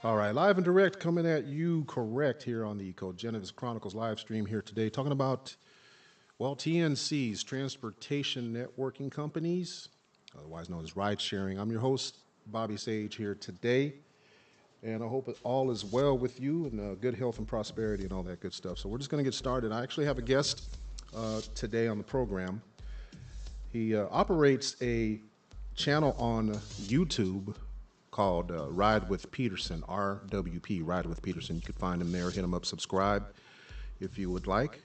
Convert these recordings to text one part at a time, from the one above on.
All right, live and direct coming at you correct here on the Cogentivist Chronicles live stream here today, talking about, well, TNCs, Transportation Networking Companies, otherwise known as ride sharing. I'm your host, Bobby Sage, here today, and I hope all is well with you and good health and prosperity and all that good stuff. So we're just going to get started. I actually have a guest today on the program. He operates a channel on YouTube called Ride with Peterson, RWP, Ride with Peterson. You could find him there, hit him up, subscribe if you would like.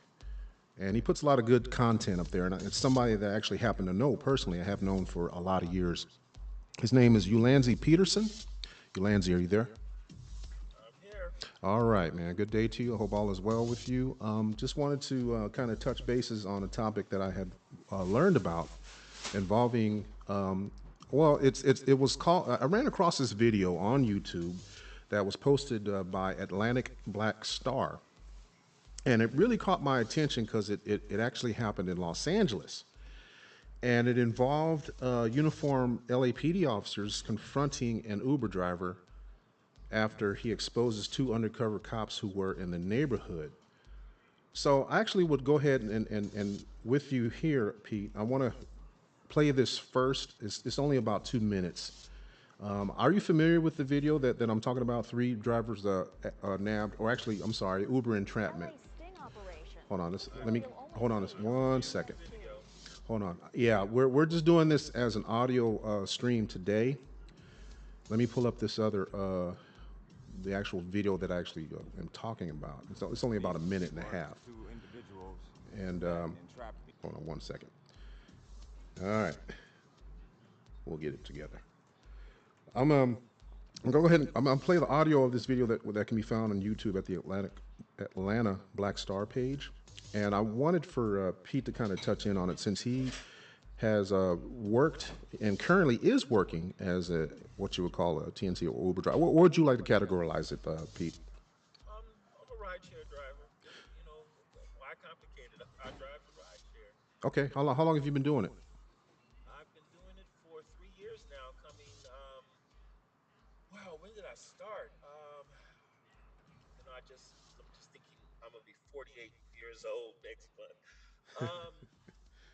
And he puts a lot of good content up there, and it's somebody that I actually happen to know personally. I have known for a lot of years. His name is Ulandsey Peterson. Ulandsey, are you there? I'm here. All right, man. Good day to you. I hope all is well with you. Just wanted to kind of touch bases on a topic that I had learned about involving well, it was called. I ran across this video on YouTube that was posted by Atlantic Black Star, and it really caught my attention because it actually happened in Los Angeles, and it involved uniformed LAPD officers confronting an Uber driver after he exposes two undercover cops who were in the neighborhood. So I actually would go ahead and with you here, Pete, I want to play this first. It's only about 2 minutes. Are you familiar with the video that I'm talking about? Three drivers nabbed, or actually, I'm sorry, Uber entrapment. Hold on, hold on this 1 second. Hold on. Yeah, we're just doing this as an audio stream today. Let me pull up this other, the actual video that I actually am talking about. It's only about 1.5 minutes. And hold on 1 second. All right, we'll get it together. I'm gonna go ahead and I'm gonna play the audio of this video that can be found on YouTube at the Atlanta Black Star page, and I wanted for Pete to kind of touch in on it since he has worked and currently is working as what you would call a TNC or Uber driver. What would you like to categorize it, Pete? I'm a rideshare driver. Why complicated? I drive the rideshare. Okay, how long have you been doing it? I've been doing it for 3 years now. Wow, when did I start? I'm just thinking I'm gonna be 48 years old next month. Um,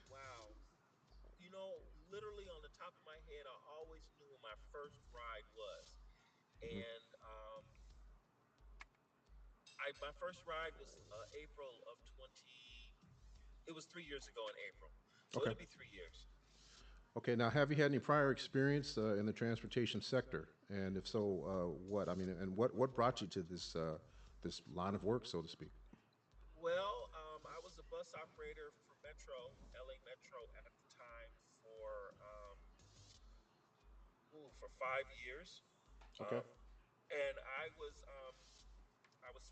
wow. Literally on the top of my head, I always knew when my first ride was, and my first ride was April of 20. It was 3 years ago in April, so Okay. it'll be 3 years. Okay. Now, have you had any prior experience in the transportation sector? And if so, what? I mean, and what brought you to this line of work, so to speak? Well, I was a bus operator for Metro, LA Metro at the time for 5 years, Okay. um, and I was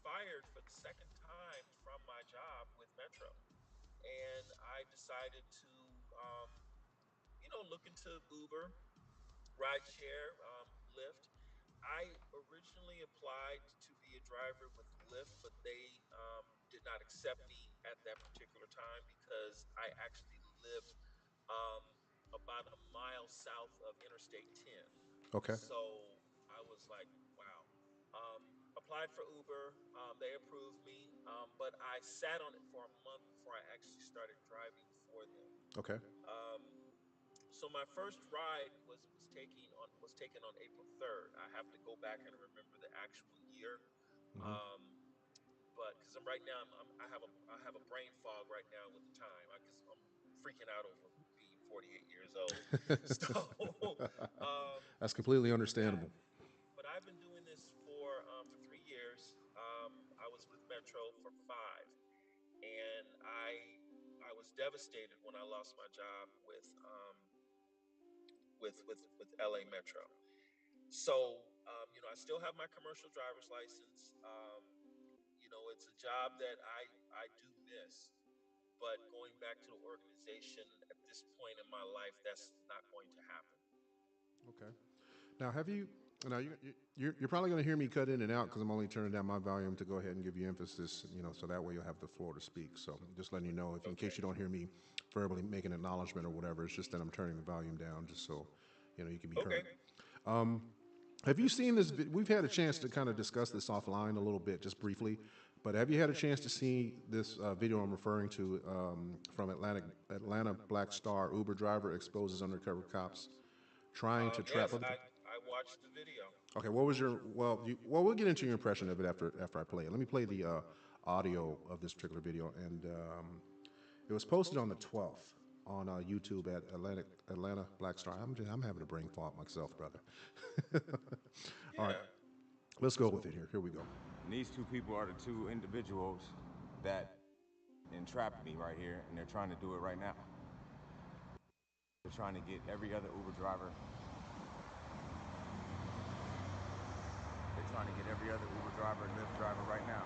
fired for the second time from my job with Metro, and I decided to look into Uber, rideshare, Lyft. I originally applied to be a driver with Lyft, but they did not accept me at that particular time because I actually lived um, about a mile south of Interstate 10. Okay. So I was like, wow. Um, Applied for Uber. They approved me, but I sat on it for a month before I actually started driving for them. Okay. Um, so my first ride was taken on April 3rd. I have to go back and remember the actual year, Hmm. um, but because right now I have a brain fog right now with the time because I'm freaking out over being 48 years old. So, That's completely but I understandable. but I've been doing this for 3 years. I was with Metro for 5, and I was devastated when I lost my job with LA Metro. So, I still have my commercial driver's license. It's a job that I do miss, but going back to the organization at this point in my life, that's not going to happen. Okay. Now, have you? Now you're probably going to hear me cut in and out because I'm only turning down my volume to go ahead and give you emphasis, so that way you'll have the floor to speak. So just letting you know, if in Okay. case you don't hear me verbally make an acknowledgement or whatever, it's just that I'm turning the volume down just so you can be Okay. heard. Have you seen this? We've had a chance to kind of discuss this offline a little bit, just briefly. But have you had a chance to see this video I'm referring to from Atlanta Black Star Uber driver exposes undercover cops trying to trap Yes, other people? I watched the video. Okay, what was your we'll get into your impression of it after I play it. Let me play the audio of this particular video, and it was posted on the 12th on YouTube at Atlanta Black Star. I'm having a brain fart myself, brother. All right, Yeah. let's go with it here. Here we go. And these two people are the two individuals that entrapped me right here, and they're trying to do it right now. They're trying to get every other Uber driver. They're trying to get every other Uber driver and Lyft driver right now.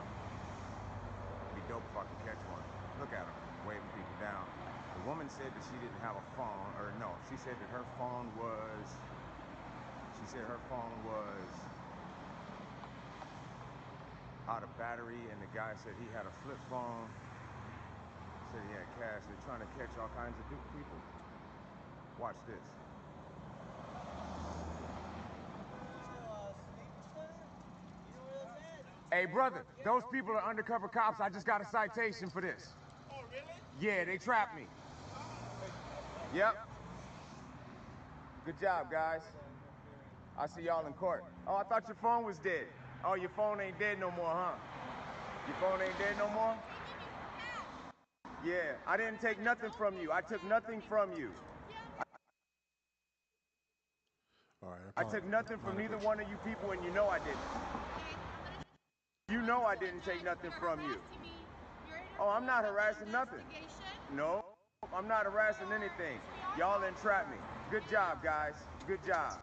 It'd be dope if I could catch one. Look at them, waving people down. The woman said that she didn't have a phone, or no, she said that her phone was, out of battery, and the guy said he had a flip phone. Said he had cash. They're trying to catch all kinds of people. Watch this. Hey, brother, those people are undercover cops. I just got a citation for this. Oh, really? Yeah, they trapped me. Yep. Good job, guys. I see y'all in court. Oh, I thought your phone was dead. Oh, your phone ain't dead no more, huh? Your phone ain't dead no more? Yeah, I didn't take nothing from you. I took nothing from you. All right, I took nothing from neither one of you people, and you know I didn't. You know I didn't take nothing from you. Oh, I'm not harassing nothing. No, I'm not harassing anything. Y'all entrapped me. Good job, guys. Good job.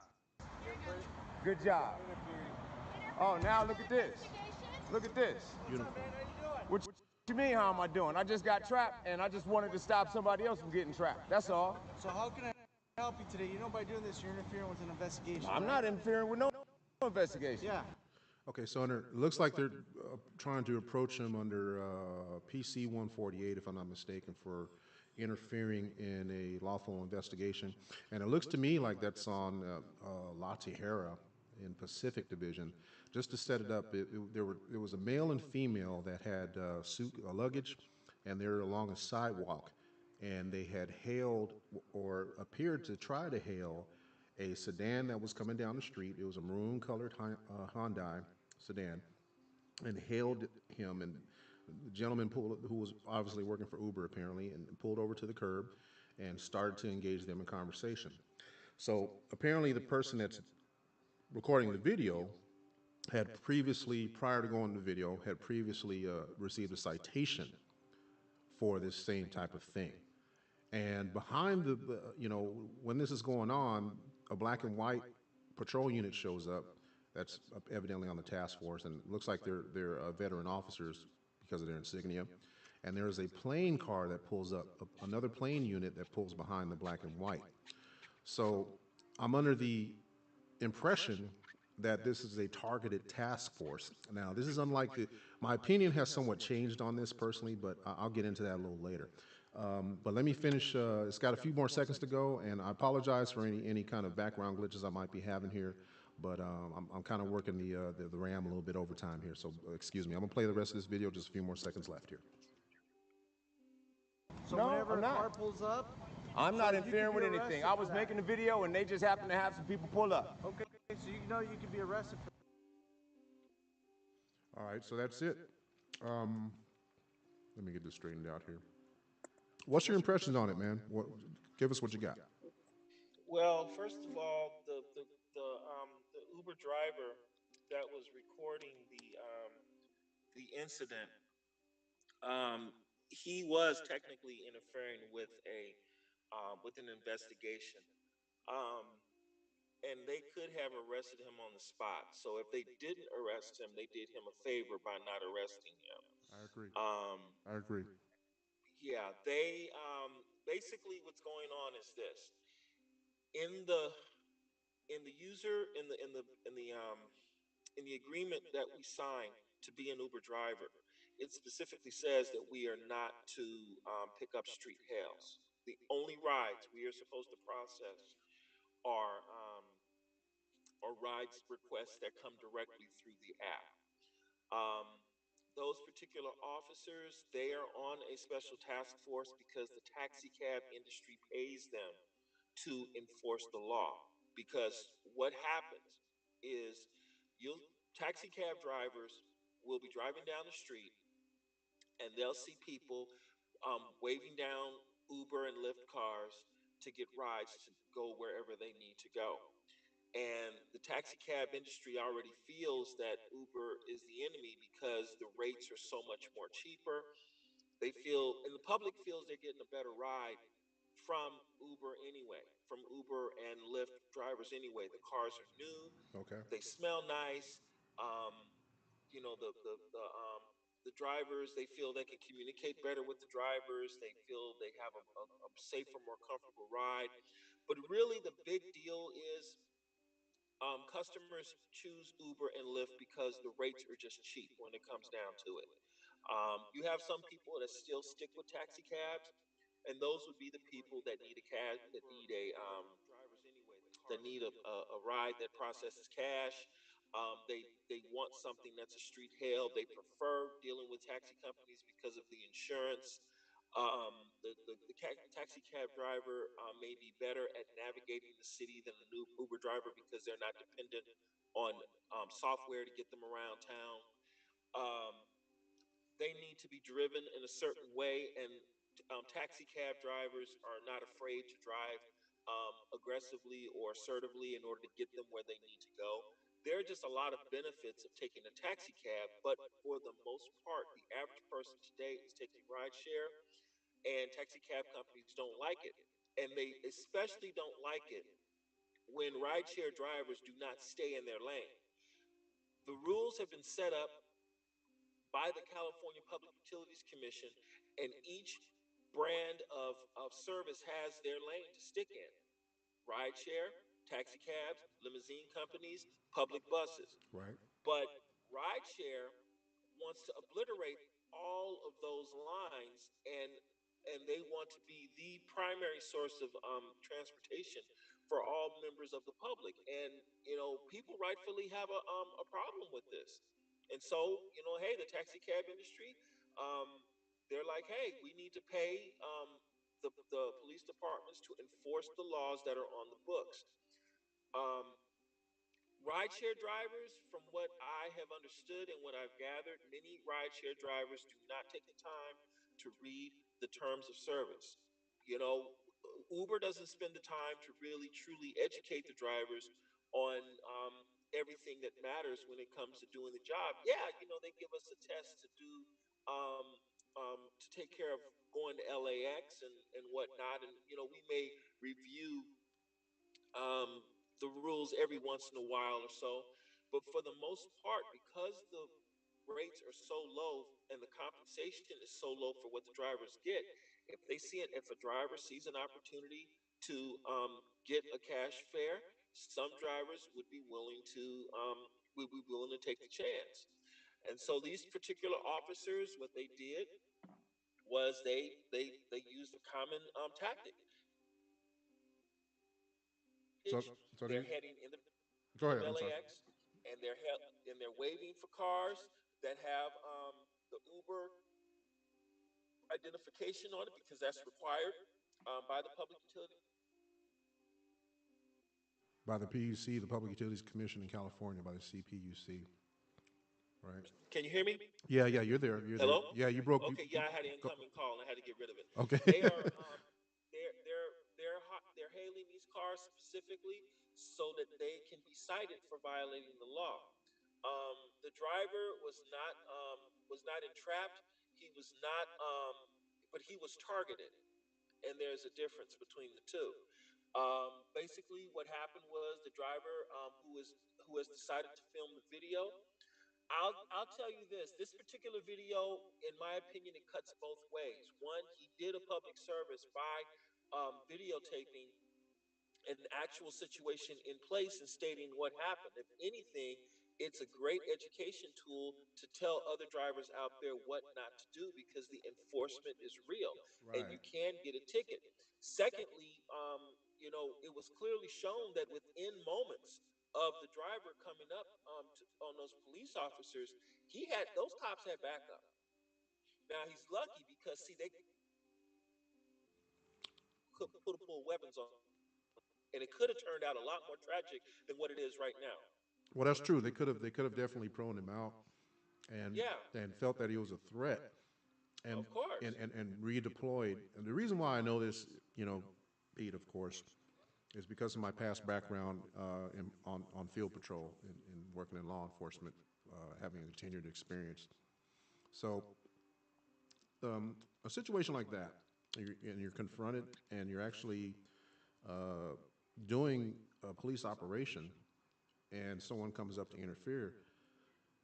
Good job. Oh, now look at this. Look at this. Beautiful. What you mean, how am I doing? I just got trapped, and I just wanted to stop somebody else from getting trapped. That's all. So how can I help you today? You know by doing this, you're interfering with an investigation. I'm not interfering with no investigation. Yeah. Okay, so it looks like they're trying to approach him under PC 148, if I'm not mistaken, for interfering in a lawful investigation. And it looks to me like that's on La Tijera in Pacific Division. Just to set it up, there was a male and female that had luggage, and they're along a sidewalk, and they had hailed or appeared to try to hail a sedan that was coming down the street. It was a maroon colored Hyundai sedan, and hailed him. And the gentleman who was obviously working for Uber apparently, and pulled over to the curb and started to engage them in conversation. So apparently, the person that's recording the video had previously, prior to going to the video, had previously received a citation for this same type of thing. And behind when this is going on, a black and white patrol unit shows up that's evidently on the task force, and it looks like they're veteran officers because of their insignia. And there is a plane car that pulls up, another plane unit that pulls behind the black and white. So I'm under the impression that this is a targeted task force. Now, this is unlike my opinion has somewhat changed on this personally, but I'll get into that a little later. But let me finish. It's got a few more seconds to go, and I apologize for any kind of background glitches I might be having here. But I'm kind of working the RAM a little bit over time here, so excuse me. I'm gonna play the rest of this video. Just a few more seconds left here. So No, whenever I'm a not. car pulls up, I'm not so you interfering could with be anything. arrested I for was that. making a video, and they just happened to have some people pull up. Okay, so you know you could be arrested for. All right, so that's it. Let me get this straightened out here. What's your impressions on it, man? Give us what you got. Well, first of all, the Uber driver that was recording the incident, he was technically interfering with an investigation. Um, and they could have arrested him on the spot. So if they didn't arrest him, they did him a favor by not arresting I agree. him. I agree. Yeah, they basically what's going on is this: in the in the user in the agreement that we sign to be an Uber driver, it specifically says that we are not to pick up street hails. The only rides we are supposed to process are rides requests that come directly through the app. Um, those particular officers, they are on a special task force because the taxi cab industry pays them to enforce the law. Because what happens is you'll taxi cab drivers will be driving down the street and they'll see people waving down Uber and Lyft cars to get rides to go wherever they need to go. And the taxi cab industry already feels that Uber is the enemy because the rates are so much more cheaper. They feel, and the public feels they're getting a better ride from Uber anyway, from Uber and Lyft drivers anyway. The cars are new, Okay. they smell nice. Um, you know, the drivers, they feel they can communicate better with the drivers. They feel they have a safer, more comfortable ride. But really, the big deal is customers choose Uber and Lyft because the rates are just cheap when it comes down to it. You have some people that still stick with taxi cabs, and those would be the people that need a cab, that need a ride that processes cash. They want something that's a street hail. They prefer dealing with taxi companies because of the insurance. Taxi cab driver may be better at navigating the city than the new Uber driver because they're not dependent on software to get them around town. Um, they need to be driven in a certain way, and taxi cab drivers are not afraid to drive aggressively or assertively in order to get them where they need to go. There are just a lot of benefits of taking a taxi cab, but for the most part, the average person today is taking rideshare, and taxi cab companies don't like it. And they especially don't like it when rideshare drivers do not stay in their lane. The rules have been set up by the California Public Utilities Commission, and each brand of service has their lane to stick in: rideshare, taxi cabs, limousine companies, public buses. Right. But rideshare wants to obliterate all of those lines, and they want to be the primary source of transportation for all members of the public. And people rightfully have a problem with this. And so, hey, the taxi cab industry, um, they're like, hey, we need to pay the police departments to enforce the laws that are on the books. Um, Rideshare drivers, from what I have understood and what I've gathered, many rideshare drivers do not take the time to read the terms of service. You know, Uber doesn't spend the time to really truly educate the drivers on everything that matters when it comes to doing the job. Yeah, they give us a test to do to take care of going to LAX and whatnot, and we may review um, the rules every once in a while or so. But for the most part, because the rates are so low and the compensation is so low for what the drivers get, if a driver sees an opportunity to get a cash fare, some drivers would be willing to take the chance. And so these particular officers, what they did was they used a common tactic. So so They're they heading go from ahead. I'm sorry. LAX, and they're waving for cars that have the Uber identification on it because that's required by the Public Utility. By the PUC, the Public Utilities Commission in California, by the CPUC, right? Can you hear me? Yeah, yeah, you're there. You're there. Hello. Yeah, you broke. Okay, yeah, I had an Go, incoming call and I had to get rid of it. okay. They are they're hailing these cars specifically so that they can be cited for violating the law. The driver was not entrapped. He was not, but he was targeted, and there's a difference between the two. Basically, what happened was the driver who has decided to film the video. I'll tell you this: this particular video, in my opinion, it cuts both ways. One, he did a public service by videotaping an actual situation in place and stating what happened. If anything, it's a great education tool to tell other drivers out there what not to do because the enforcement is real and Right. you can get a ticket. Secondly, it was clearly shown that within moments of the driver coming up on those police officers, he had those cops had backup. Now he's lucky because see they could pull weapons on, and it could have turned out a lot more tragic than what it is right now. Well, that's true. They could have definitely prone him out and Yeah, and felt that he was a threat and of course. and redeployed. And the reason why I know this, Pete, of course, is because of my past background on field patrol and working in law enforcement, having a tenured experience. So a situation like that, and you're confronted, and you're actually doing a police operation, and someone comes up to interfere,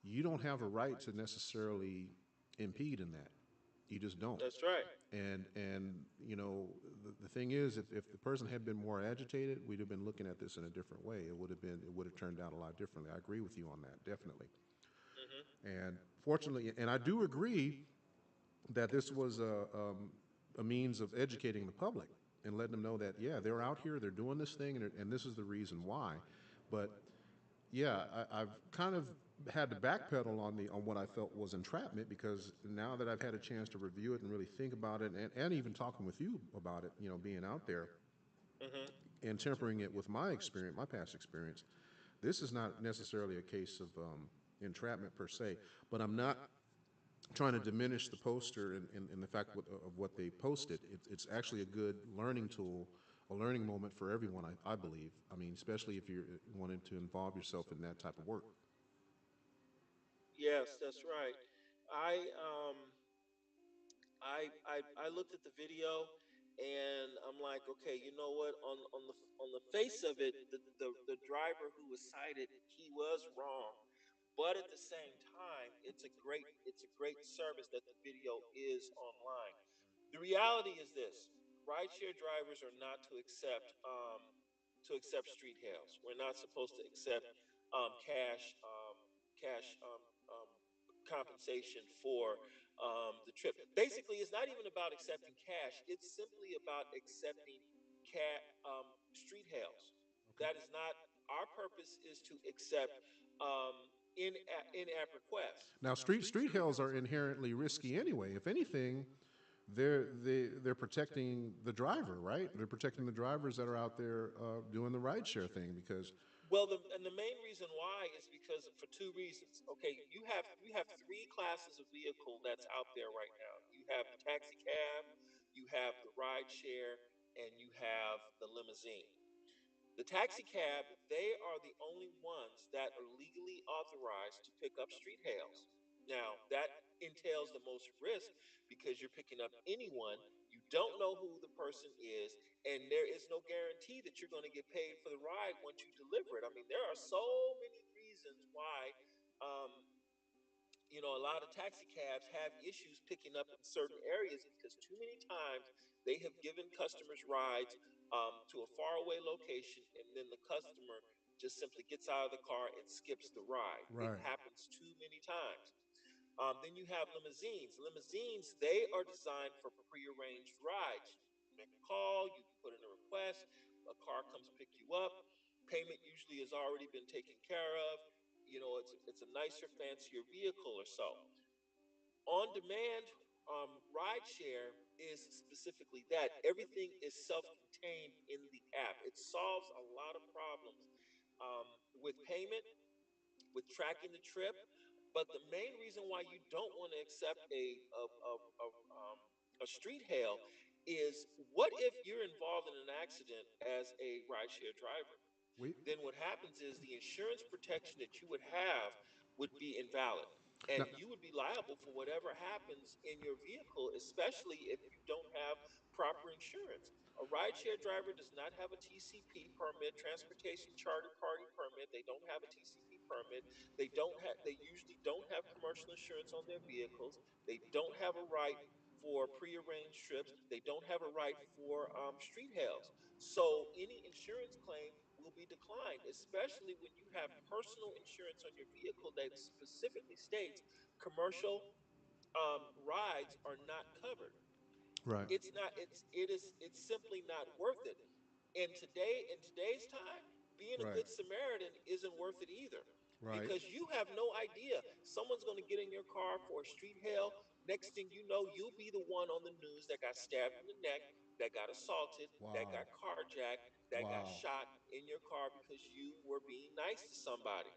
you don't have a right to necessarily impede in that. You just don't. That's right. And the thing is, if the person had been more agitated, we'd have been looking at this in a different way. It would have turned out a lot differently. I agree with you on that, definitely. Hmm. And fortunately, and I do agree that this was a means of educating the public and letting them know that, yeah, they're out here, they're doing this thing, and this is the reason why. But yeah, I've kind of had to backpedal on what I felt was entrapment, because now that I've had a chance to review it and really think about it, and even talking with you about it, being out there Hmm. and tempering it with my experience, my past experience, this is not necessarily a case of entrapment per se. But I'm not trying to diminish the poster and the fact of what they posted. It's actually a good learning tool, a learning moment for everyone, I believe. I mean, especially if you're wanting to involve yourself in that type of work. Yes, that's right. I um I looked at the video and I'm like, okay, you know what? On the face of it, the driver who was cited, he was wrong. But at the same time, it's a great service that the video is online. The reality is this: rideshare drivers are not to accept street hails. We're not supposed to accept cash cash compensation for the trip. Basically, it's not even about accepting cash. It's simply about accepting street hails. Okay. That is not our purpose. Is to accept in-app requests. Now, street hails are inherently risky anyway. If anything, they're protecting the driver, right? They're protecting the drivers that are out there doing the rideshare thing, because Well, the main reason why is because for two reasons. Okay, you have three classes of vehicle that's out there right now. You have the taxi cab, you have the ride share, and you have the limousine. The taxi cab, they are the only ones that are legally authorized to pick up street hails. Now, that entails the most risk because you're picking up anyone. You don't know who the person is, and there is no guarantee that you're going to get paid for the ride once you deliver it. I mean, there are so many reasons why um, a lot of taxi cabs have issues picking up in certain areas because too many times they have given customers rides to a faraway location, and then the customer just simply gets out of the car and skips the ride. It right. happens too many times. Then you have limousines. Limousines, they are designed for prearranged rides. You make a call, you put in a request, a car comes pick you up. Payment usually has already been taken care of. It's a nicer, fancier vehicle or so. On demand ride share is specifically that everything is self-contained in the app. It solves a lot of problems with payment, with tracking the trip. But the main reason why you don't want to accept a street hail is, what if you're involved in an accident as a rideshare driver? We Then what happens is the insurance protection that you would have would be invalid. now, And you would be liable for whatever happens in your vehicle, especially if you don't have proper insurance. A rideshare driver does not have a TCP permit, transportation charter party permit. They don't have a TCP permit. They usually don't have commercial insurance on their vehicles. They don't have a right for prearranged trips. They don't have a right for street hails. So any insurance claim will be declined, especially when you have personal insurance on your vehicle that specifically states commercial rides are not covered. Right. It's not. It's simply not worth it. And in today's time, being a Right. good Samaritan isn't worth it either, Right. because you have no idea. Someone's going to get in your car for a street hail. Next thing you know, you'll be the one on the news that got stabbed in the neck, that got assaulted, that Wow. got carjacked, that got Wow. shot in your car because you were being nice to somebody.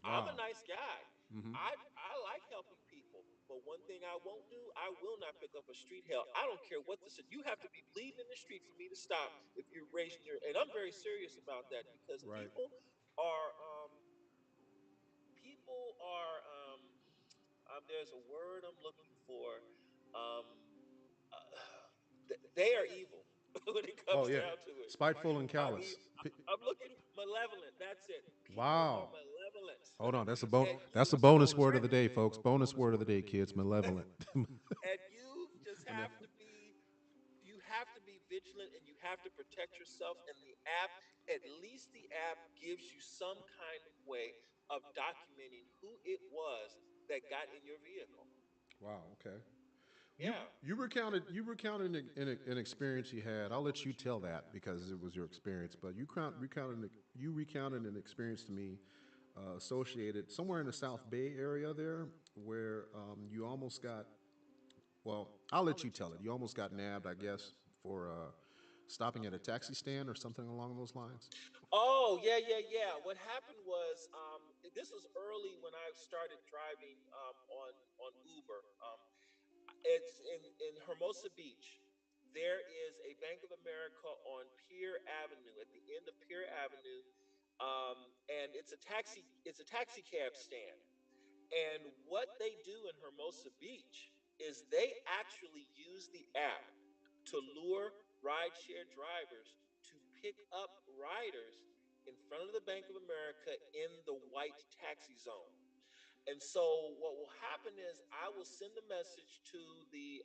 I'm a Wow. nice guy. Mm-hmm. I like helping people, but one thing I won't do, I will not pick up a street hail. I don't care what this is. You have to be bleeding in the street for me to stop if you're raising your. And I'm very serious about that, because Right. are people are there's a word I'm looking for. Um, they are evil when it Oh comes yeah. down to it. Spiteful and I mean, callous. I'm looking malevolent. That's it. People are Wow. malevolent, Hold on. That's a and that's you a bonus word of the day, folks. Bonus word of the day, kids. Malevolent. and you just And then, have to be you have to be vigilant, and you have to protect yourself. And the app, at least the app gives you some kind of way of documenting who it was that got in your vehicle. wow. Okay. You Yeah. you recounted an experience you had. I'll let you tell that because it was your experience. But you recounted an experience to me associated somewhere in the South Bay area there, where you almost got. Well, I'll let you tell it. You almost got nabbed, I guess, for stopping at a taxi stand or something along those lines. Oh, yeah, yeah, yeah. What happened was, this was early when I started driving on Uber. It's in Hermosa Beach. There is a Bank of America on Pier Avenue, at the end of Pier Avenue, and it's a taxi cab stand. And what they do in Hermosa Beach is they actually use the app to lure rideshare drivers to pick up riders in front of the Bank of America in the white taxi zone. And so what will happen is I will send a message to the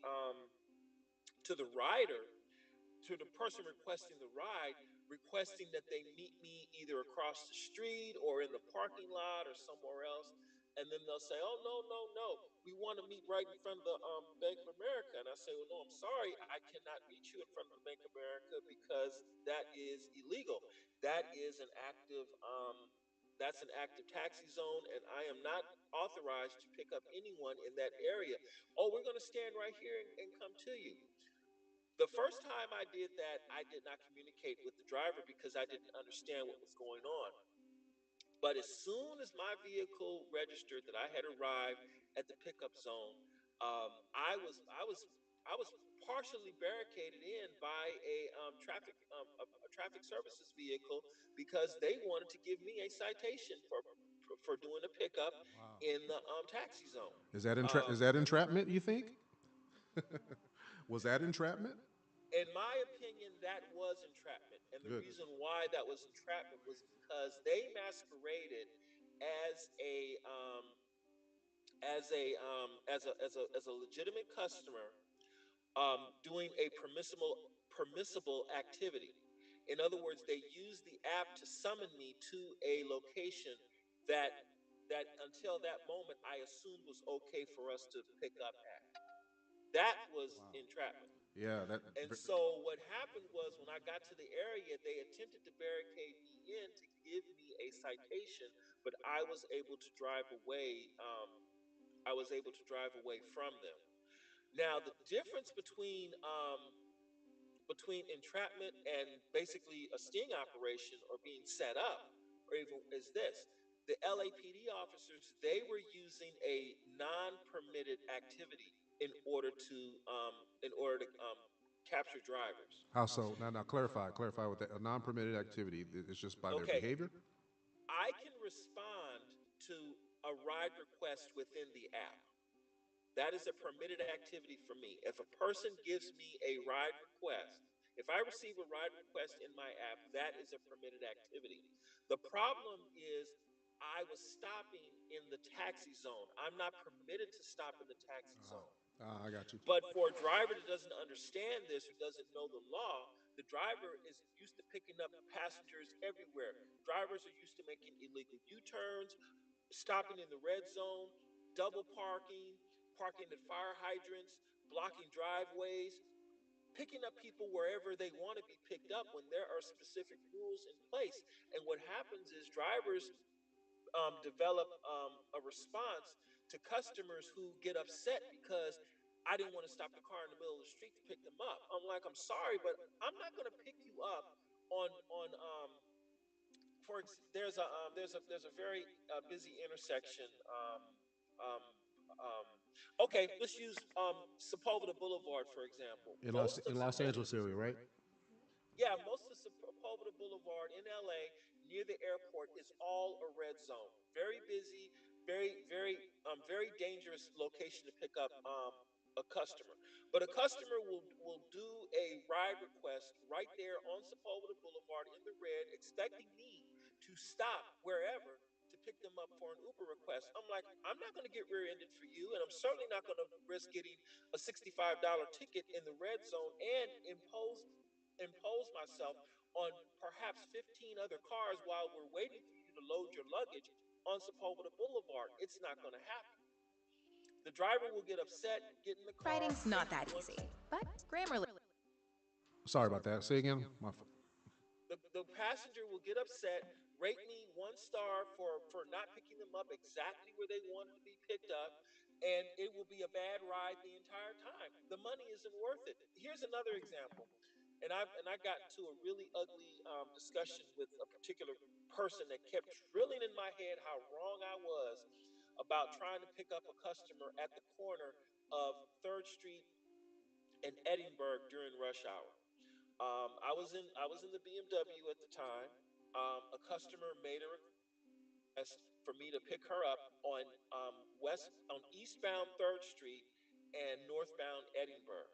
rider, to the person requesting the ride, requesting that they meet me either across the street or in the parking lot or somewhere else. And then they'll say, "Oh, no, no, no, we want to meet right in front of the Bank of America." And I say, "Well, no, I'm sorry, I cannot meet you in front of the Bank of America because that is illegal. That is an active that's an active taxi zone, and I am not authorized to pick up anyone in that area. Oh, we're going to stand right here and come to you." The first time I did that, I did not communicate with the driver because I didn't understand what was going on. But as soon as my vehicle registered that I had arrived at the pickup zone, I was partially barricaded in by a traffic services vehicle, because they wanted to give me a citation for doing a pickup Wow. in the taxi zone. Is Um, that entrapment? You think? Was that entrapment? in my opinion, that was entrapment. And the Good. reason why that was entrapment was because they masqueraded as a legitimate customer, doing a permissible activity. In other words, they used the app to summon me to a location that until that moment I assumed was okay for us to pick up at. That was Wow. entrapment. Yeah. And so what happened was, when I got to the area, they attempted to barricade me in to give me a citation, but I was able to drive away. I was able to drive away from them. Now, the difference between entrapment and basically a sting operation or being set up, or even, is this: the LAPD officers, they were using a non-permitted activity in order to capture drivers. How so? Now clarify with that. A non-permitted activity. It's just by their Okay, behavior. I can respond to a ride request within the app. That is a permitted activity for me. If a person gives me a ride request, if I receive a ride request in my app, that is a permitted activity. The problem is, I was stopping in the taxi zone. I'm not permitted to stop in the taxi zone. I got you. But for a driver that doesn't understand this or doesn't know the law, the driver is used to picking up passengers everywhere. Drivers are used to making illegal U-turns, stopping in the red zone, double parking, parking at fire hydrants, blocking driveways, picking up people wherever they want to be picked up when there are specific rules in place. And what happens is drivers develop a response to customers who get upset because I didn't want to stop the car in the middle of the street to pick them up. I'm like, I'm sorry, but I'm not going to pick you up on there's a very busy intersection. Um, um, okay, let's use Sepulveda Boulevard for example. Most of Los Sepulveda, Angeles area, right? yeah, most of Sepulveda Boulevard in LA near the airport is all a red zone. Very busy, very dangerous location to pick up a customer. But a customer will do a ride request right there on Sepulveda Boulevard in the red, expecting me to stop wherever to pick them up for an Uber request. I'm like, I'm not going to get rear-ended for you, and I'm certainly not going to risk getting a $65 ticket in the red zone and impose myself on perhaps 15 other cars while we're waiting for you to load your luggage on Sepulveda Boulevard. It's not going to happen. The driver will get upset, get in the car, Writing's not that easy, but Grammarly. Sorry about that. Say again. the passenger will get upset, rate me 1 star for not picking them up exactly where they wanted to be picked up, and it will be a bad ride the entire time. The money isn't worth it. Here's another example, and I got into a really ugly discussion with a particular person that kept drilling in my head how wrong I was about trying to pick up a customer at the corner of Third Street and Edinburgh during rush hour. I was in the BMW at the time. A customer made a request for me to pick her up on eastbound Third Street and northbound Edinburgh.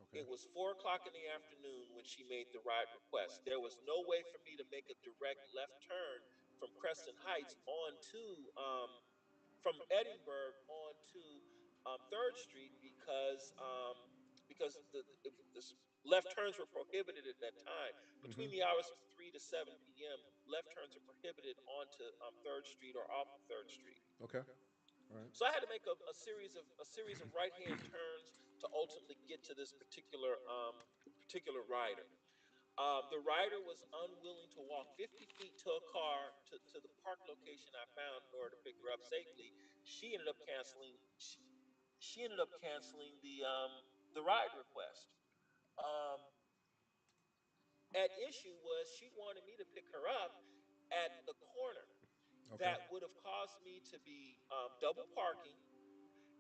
Okay. It was 4 o'clock in the afternoon when she made the ride request. There was no way for me to make a direct left turn from Crescent Heights onto from Edinburgh onto Third Street because the left turns were prohibited at that time. Between the hours of 3 to 7 p.m., left turns are prohibited onto Third Street or off of Third Street. Okay. All right. So I had to make a series of right hand turns to ultimately get to this particular rider. The rider was unwilling to walk 50 feet to a car to the park location I found in order to pick her up safely. She ended up canceling. She ended up canceling the ride request. Um, at issue was she wanted me to pick her up at the corner. Okay. That would have caused me to be double parking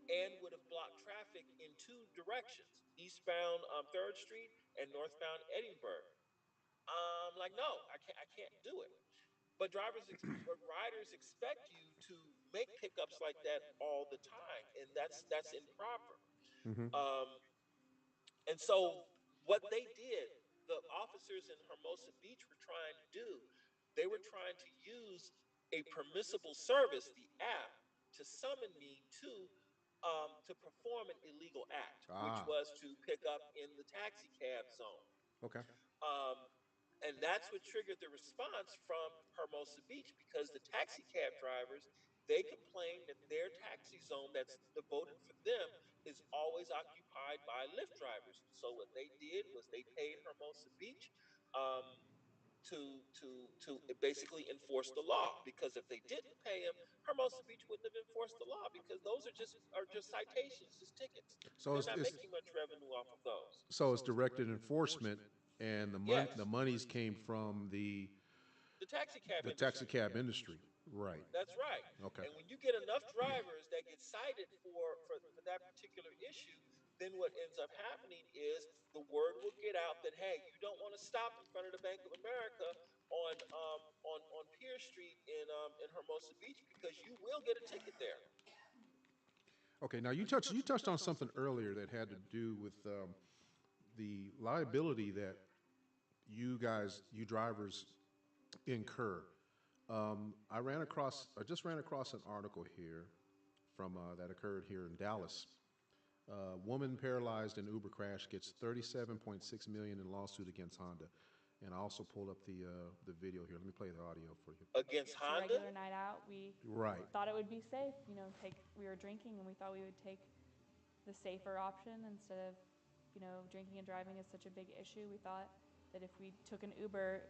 and would have blocked traffic in two directions: eastbound Third Street and northbound Edinburgh. Like, no, I can't do it. But riders expect you to make pickups like that all the time, and that's improper. Mm-hmm. Um, and so what they did, the officers in Hermosa Beach were trying to do, they were trying to use a permissible service, the app, to summon me to perform an illegal act, which Ah. was to pick up in the taxi cab zone. Okay. Um, and that's what triggered the response from Hermosa Beach because the taxi cab drivers, they complain that their taxi zone that's devoted for them is always occupied by Lyft drivers. So what they did was they paid Hermosa Beach um, to basically enforce the law, because if they didn't pay him, Hermosa Beach wouldn't have enforced the law, because those are just citations, just tickets. So They're not making much revenue off of those. it's directed enforcement, and the Yes, monies came from the taxi cab the taxi industry. cab industry. Right. That's right. Okay. And when you get enough drivers that get cited for that particular issue, then what ends up happening is the word will get out that, hey, you don't want to stop in front of the Bank of America on Pier Street in Hermosa Beach, because you will get a ticket there. Okay. Now you touched on something earlier that had to do with the liability that you drivers incur. I just ran across an article here from that occurred here in Dallas. Woman paralyzed in Uber crash gets 37.6 million in lawsuit against Honda. And I also pulled up the video here. Let me play the audio for you. Against It's a Honda? regular night out. We Right. thought it would be safe. We were drinking and we thought we would take the safer option instead of, drinking and driving is such a big issue. We thought that if we took an Uber,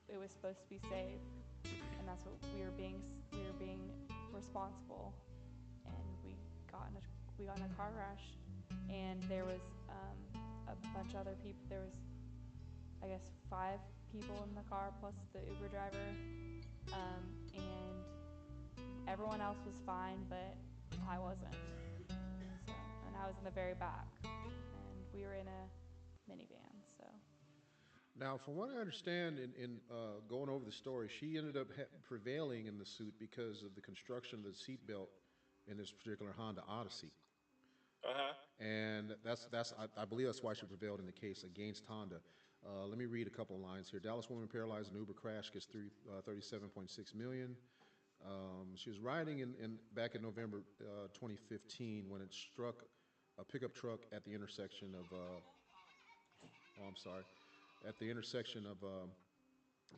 it was supposed to be safe, and that's what we were being responsible, and we got in a car crash, and there was a bunch of other people. There was, I guess, 5 people in the car plus the Uber driver, and everyone else was fine, but I wasn't. So, and I was in the very back, and we were in a minivan. So Now, from what I understand, in going over the story, she ended up prevailing in the suit because of the construction of the seatbelt in this particular Honda Odyssey. Uh-huh. And I believe that's why she prevailed in the case against Honda. Let me read a couple of lines here. Dallas woman paralyzed in Uber crash gets 37.6 million. She was riding back in November 2015 when it struck a pickup truck at the intersection of. I'm sorry, at the intersection of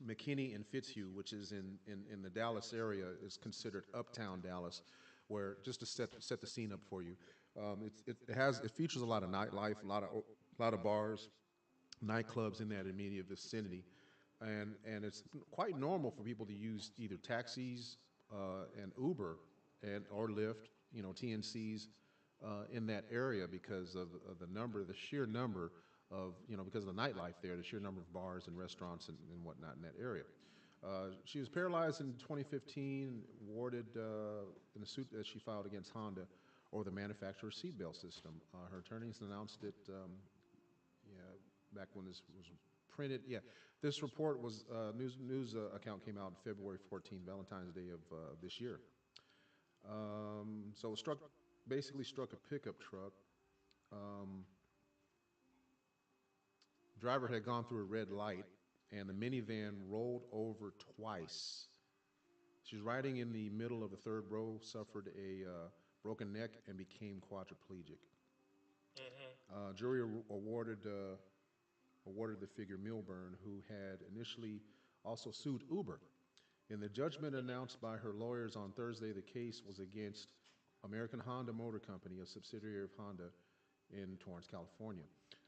McKinney and Fitzhugh, which is in the Dallas area, is considered uptown Dallas, where just to set the scene up for you, it features a lot of nightlife, a lot of bars, nightclubs in that immediate vicinity, and it's quite normal for people to use either taxis and Uber or Lyft, TNCs in that area because of the sheer number of, because of the nightlife there, the sheer number of bars and restaurants and whatnot in that area. She was paralyzed in 2015, awarded in the suit that she filed against Honda or the manufacturer's seatbelt system. Her attorneys announced it, back when this was printed. Yeah, this report was news account came out on February 14th, Valentine's Day of this year. So it basically struck a pickup truck. Driver had gone through a red light, and the minivan rolled over twice. She was riding in the middle of the third row, suffered a broken neck, and became quadriplegic. Jury awarded the figure Milburn, who had initially also sued Uber. In the judgment announced by her lawyers on Thursday, the case was against American Honda Motor Company, a subsidiary of Honda in Torrance, California.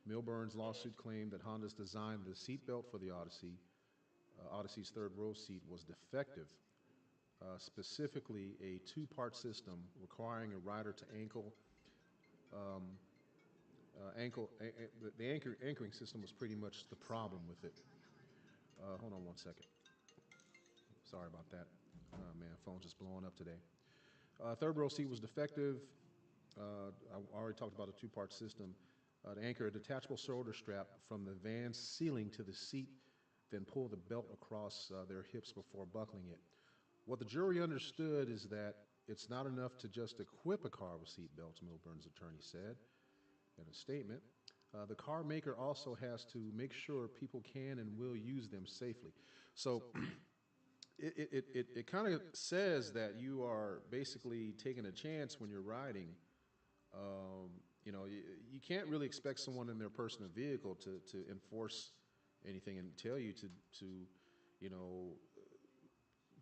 Milburn's lawsuit claimed that Honda's design of the seatbelt for the Odyssey's third row seat was defective, specifically a two-part system requiring a rider to the anchoring system was pretty much the problem with it. Hold on one second. Sorry about that. Man, phone's just blowing up today. Third row seat was defective. I already talked about a two-part system. To anchor a detachable shoulder strap from the van's ceiling to the seat, then pull the belt across their hips before buckling it. What the jury understood is that it's not enough to just equip a car with seat belts, Milburn's attorney said in a statement. The car maker also has to make sure people can and will use them safely. So it kind of says that you are basically taking a chance when you're riding. You can't really expect someone in their personal vehicle to enforce anything and tell you to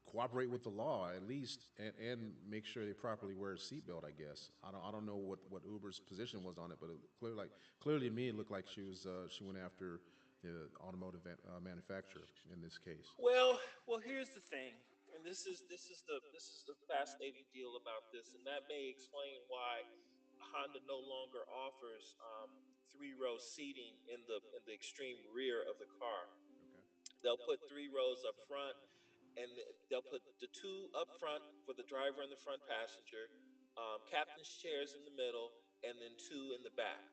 cooperate with the law at least, and make sure they properly wear a seatbelt. I guess I don't know what Uber's position was on it, but clearly to me it looked like she went after the automotive manufacturer in this case. Well, here's the thing, and this is the fascinating deal about this, and that may explain why Honda no longer offers three-row seating in the extreme rear of the car. Okay. They'll put 3 rows up front, and they'll put the two up front for the driver and the front passenger, captain's chairs in the middle, and then two in the back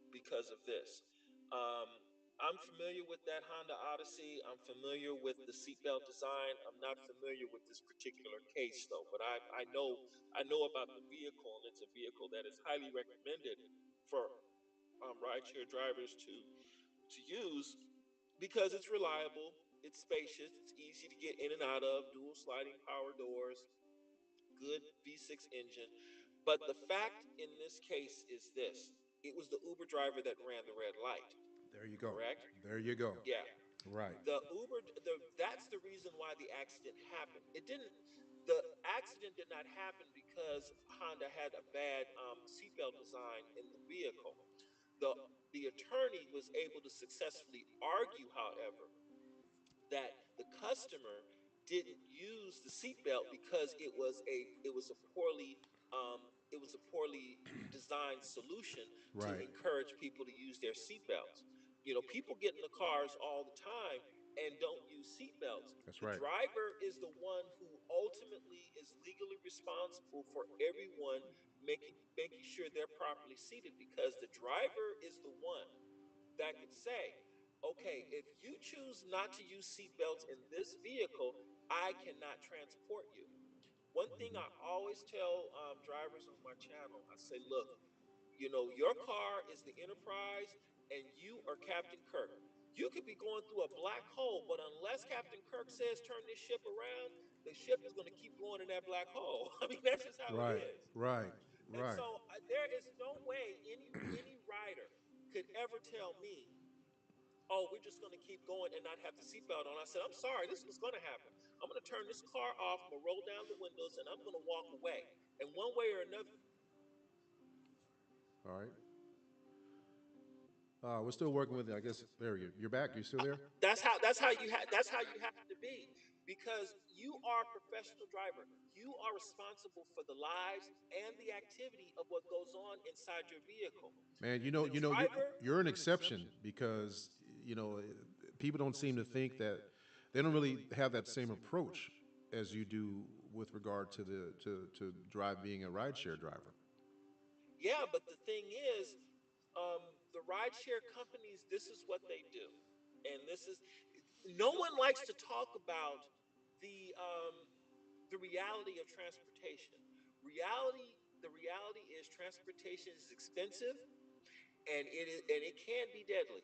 because of this. Um, I'm familiar with that Honda Odyssey. I'm familiar with the seatbelt design. I'm not familiar with this particular case though, but I know about the vehicle, and it's a vehicle that is highly recommended for rideshare drivers to use because it's reliable, it's spacious, it's easy to get in and out of, dual sliding power doors, good V6 engine. But the fact in this case is this. it was the Uber driver that ran the red light, There you go. correct? There you go. Yeah. Right. That's the reason why the accident happened. It didn't. The accident did not happen because Honda had a bad seatbelt design in the vehicle. The the attorney was able to successfully argue, however, that the customer didn't use the seatbelt because it was a poorly designed solution to Right. encourage people to use their seatbelts. You know, people get in the cars all the time and don't use seatbelts. That's The right. driver is the one who ultimately is legally responsible for everyone making sure they're properly seated, because the driver is the one that could say, okay, if you choose not to use seatbelts in this vehicle, I cannot transport you. One thing I always tell drivers on my channel, I say, look, you know, your car is the Enterprise and you are Captain Kirk. You could be going through a black hole, but unless Captain Kirk says turn this ship around, the ship is going to keep going in that black hole. I mean, that's just how it Right. is. Right. And Right. so there is no way any rider could ever tell me, oh, we're just going to keep going and not have the seatbelt on. I said, I'm sorry, this is what's going to happen. I'm going to turn this car off, I'm going to roll down the windows, and I'm going to walk away. And one way or another, All right. We're still working with you. I guess there you. You're back. You still there? that's how you have to be, because you are a professional driver. You are responsible for the lives and the activity of what goes on inside your vehicle. Man, The driver, you're an exception because people don't seem to think that they don't really have that same approach as you do with regard to to drive being a rideshare driver. yeah, but the thing is, the rideshare companies, this is what they do. And this is, no one likes to talk about the reality of transportation. The reality is transportation is expensive, and it can be deadly.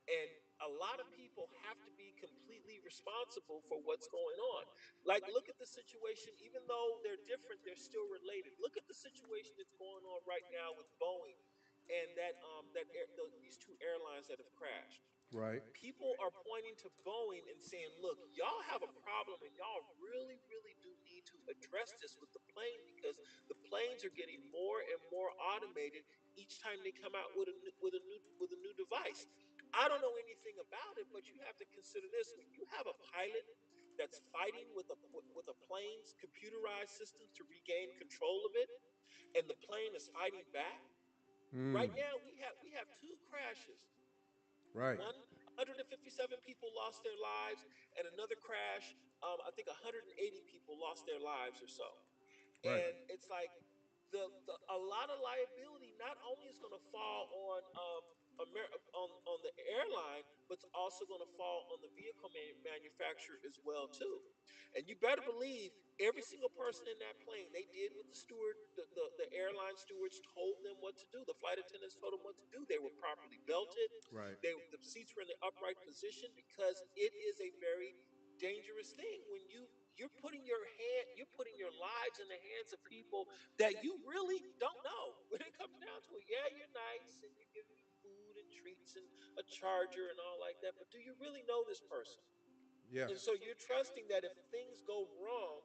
And a lot of people have to be completely responsible for what's going on. Like, look at the situation. Even though they're different, they're still related. Look at the situation that's going on right now with Boeing and these two airlines that have crashed. Right. People are pointing to Boeing and saying, look, y'all have a problem, and y'all really, really do need to address this with the plane, because the planes are getting more and more automated each time they come out with a new device. I don't know anything about it, but you have to consider this: when you have a pilot that's fighting with a plane's computerized systems to regain control of it, and the plane is fighting back. Right Mm. now, we have two crashes. Right. One, 157 people lost their lives, and another crash, I think 180 people lost their lives or so. Right. And it's like, a lot of liability not only is going to fall on on the airline, but it's also going to fall on the vehicle manufacturer as well too. And you better believe every single person in that plane, they did what the airline stewards told them what to do. The flight attendants told them what to do. They were properly belted. Right. The seats were in the upright position, because it is a very dangerous thing when you're putting your lives in the hands of people that you really don't know. When it comes down to it, yeah, you're nice and you give them food and treats and a charger and all like that, but do you really know this person? And Yes. so you're trusting that if things go wrong,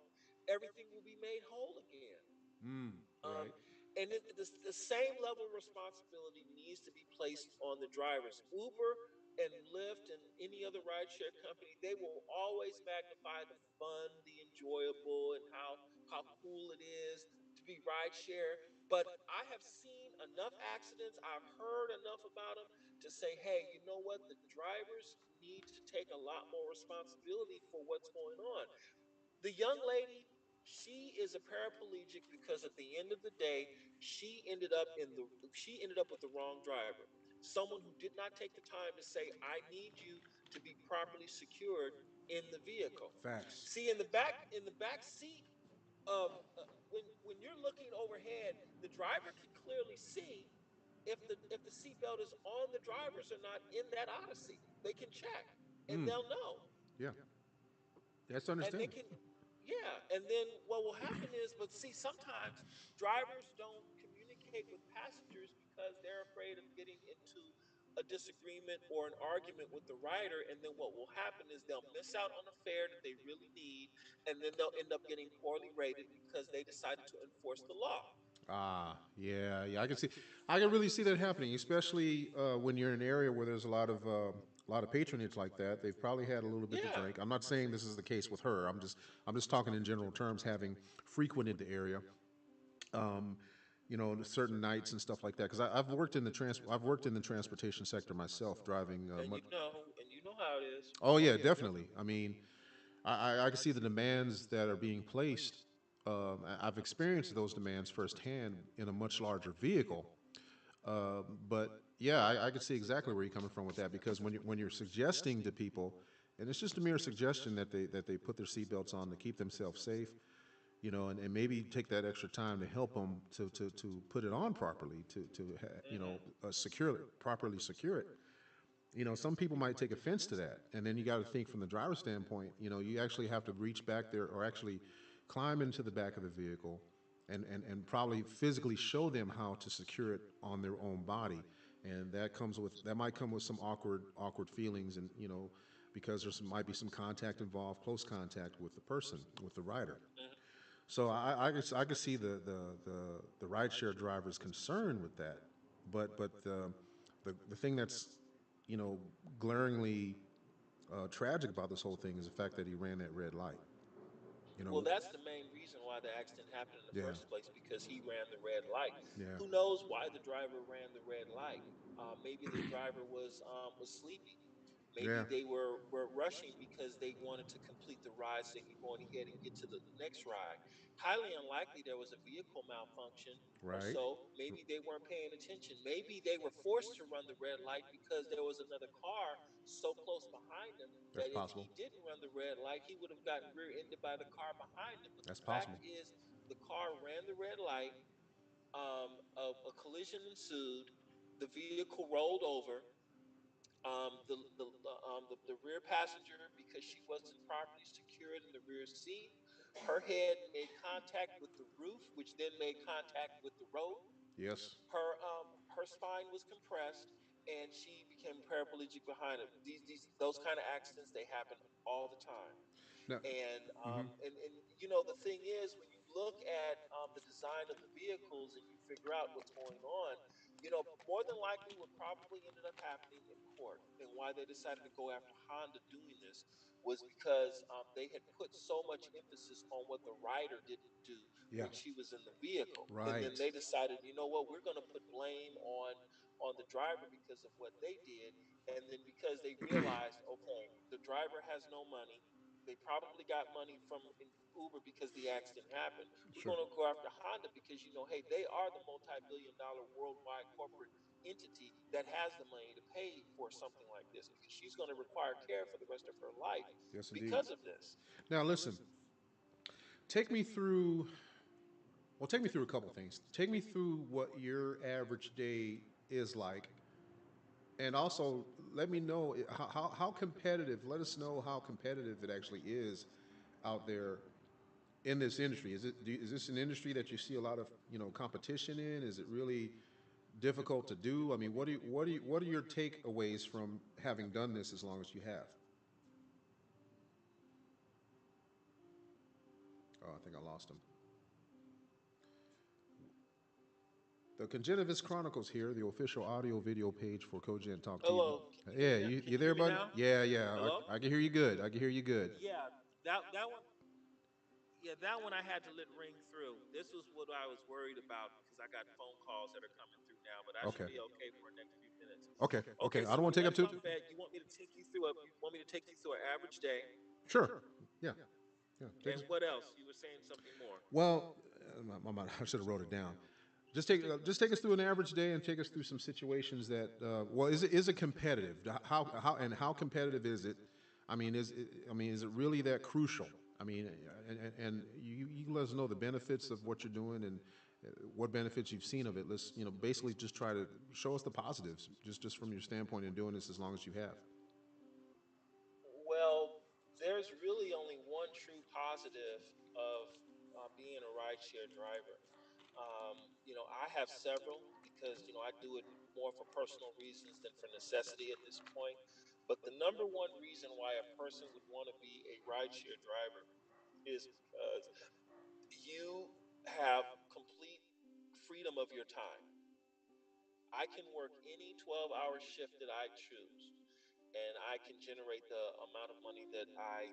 everything will be made whole again. Mm. Um, Right. and the same level of responsibility needs to be placed on the drivers. Uber and Lyft and any other rideshare company, they will always magnify the fun, the enjoyable, and how cool it is to be rideshare. But I have seen enough accidents, I've heard enough about them to say, hey, you know what? The drivers need to take a lot more responsibility for what's going on. The young lady, she is a paraplegic because at the end of the day, she ended up with the wrong driver. Someone who did not take the time to say, I need you to be properly secured in the vehicle. Facts. See, in the back seat, when you're looking overhead, the driver can clearly see if the seatbelt is on the drivers or not in that Odyssey. They can check and Mm. they'll know. Yeah. That's And they understandable. can, yeah. And then what will happen is, but see, sometimes drivers don't communicate with passengers because they're afraid getting into a disagreement or an argument with the rider, and then what will happen is they'll miss out on a fare that they really need, and then they'll end up getting poorly rated because they decided to enforce the law. Ah, yeah, yeah. I can really see that happening, especially when you're in an area where there's a lot of patronage like that. They've probably had a little bit to Yeah. drink. I'm not saying this is the case with her. I'm just talking in general terms, having frequented the area. Um, you know, certain nights and stuff like that. Because I've worked in the transportation sector myself, driving. And you know how it is. Oh yeah, definitely. I mean, I can see the demands that are being placed. I've experienced those demands firsthand in a much larger vehicle. But yeah, I can see exactly where you're coming from with that because when you're suggesting to people, and it's just a mere suggestion that they put their seatbelts on to keep themselves safe, you know, and maybe take that extra time to help them to put it on properly, you know, secure it properly, secure it. You know, some people might take offense to that, and then you got to think from the driver's standpoint. You know, you actually have to reach back there or actually climb into the back of the vehicle and probably physically show them how to secure it on their own body, and that might come with some awkward feelings, and you know, because might be some contact involved, close contact with the person, with the rider. So I could see the rideshare driver's concern with that, but the thing that's, you know, glaringly tragic about this whole thing is the fact that he ran that red light. You Well, know, that's the main reason why the accident happened in the yeah, first place, because he ran the red light. yeah, Who knows why the driver ran the red light? Maybe the driver was sleepy. Maybe yeah. were rushing because they wanted to complete the ride so they could go on ahead and get to the next ride. Highly unlikely there was a vehicle malfunction or Right. so. Maybe they weren't paying attention. Maybe they were forced to run the red light because there was another car so close behind them That's that if possible. he didn't run the red light, he would have gotten rear-ended by the car behind him. But the That's fact possible. is, the car ran the red light. A collision ensued. The vehicle rolled over. The rear passenger, because she wasn't properly secured in the rear seat, her head made contact with the roof, which then made contact with the road. Yes. Her spine was compressed, and she became paraplegic behind it. Those kind of accidents, they happen all the time. No. Hmm. And you know, the thing is, when you look at the design of the vehicles and you figure out what's going on, you know, more than likely what probably ended up happening in court and why they decided to go after Honda doing this was because they had put so much emphasis on what the rider didn't do Yeah. when she was in the vehicle, and then Right. they decided, you know what, we're going to put blame on the driver because of what they did. And then because they realized, okay, the driver has no money, they probably got money from Uber because the accident happened. We're Sure. going to go after Honda because, you know, hey, they are the multi-billion-dollar worldwide corporate entity that has the money to pay for something like this, because she's going to require care for the rest of her life Yes, indeed. because of this. Now listen, take me through. Well, take me through a couple things. Take me through what your average day is like, and also let me know how competitive. Let us know how competitive it actually is out there in this industry. Is this an industry that you see a lot of, you know, competition in? Is it really difficult to do? I mean, what are your takeaways from having done this as long as you have? Oh, I think I lost him. The Cogentivist Chronicles here, the official audio video page for Cogent Talk TV. Hello, can you hear Yeah, me now? Can you you there, hear me buddy? now? Yeah, yeah. Hello? I can hear you good. I can hear you good. Yeah, that one. Yeah, that one I had to let ring through. This was what I was worried about because I got phone calls that are coming through now, but I should Okay. be okay for the next few minutes. Okay. Okay, Okay. I so don't want to take up enough too. about that. You want me to take you through you want me to take you through an average day, Sure. Yeah. Yeah. Take and us. what else? You were saying something more. Well, I should have wrote it down. Just take us through an average day and take us through some situations that well, is it competitive? How competitive is it? I mean, is it really that crucial? I mean, and you can let us know the benefits of what you're doing and what benefits you've seen of it. Let's, you know, basically just try to show us the positives, just from your standpoint in doing this as long as you have. Well, there's really only one true positive of being a rideshare driver. You know, I have several. because I do it more for personal reasons than for necessity at this point. But the number one reason why a person would want to be a rideshare driver is because you have complete freedom of your time. I can work any 12-hour shift that I choose, and I can generate the amount of money that I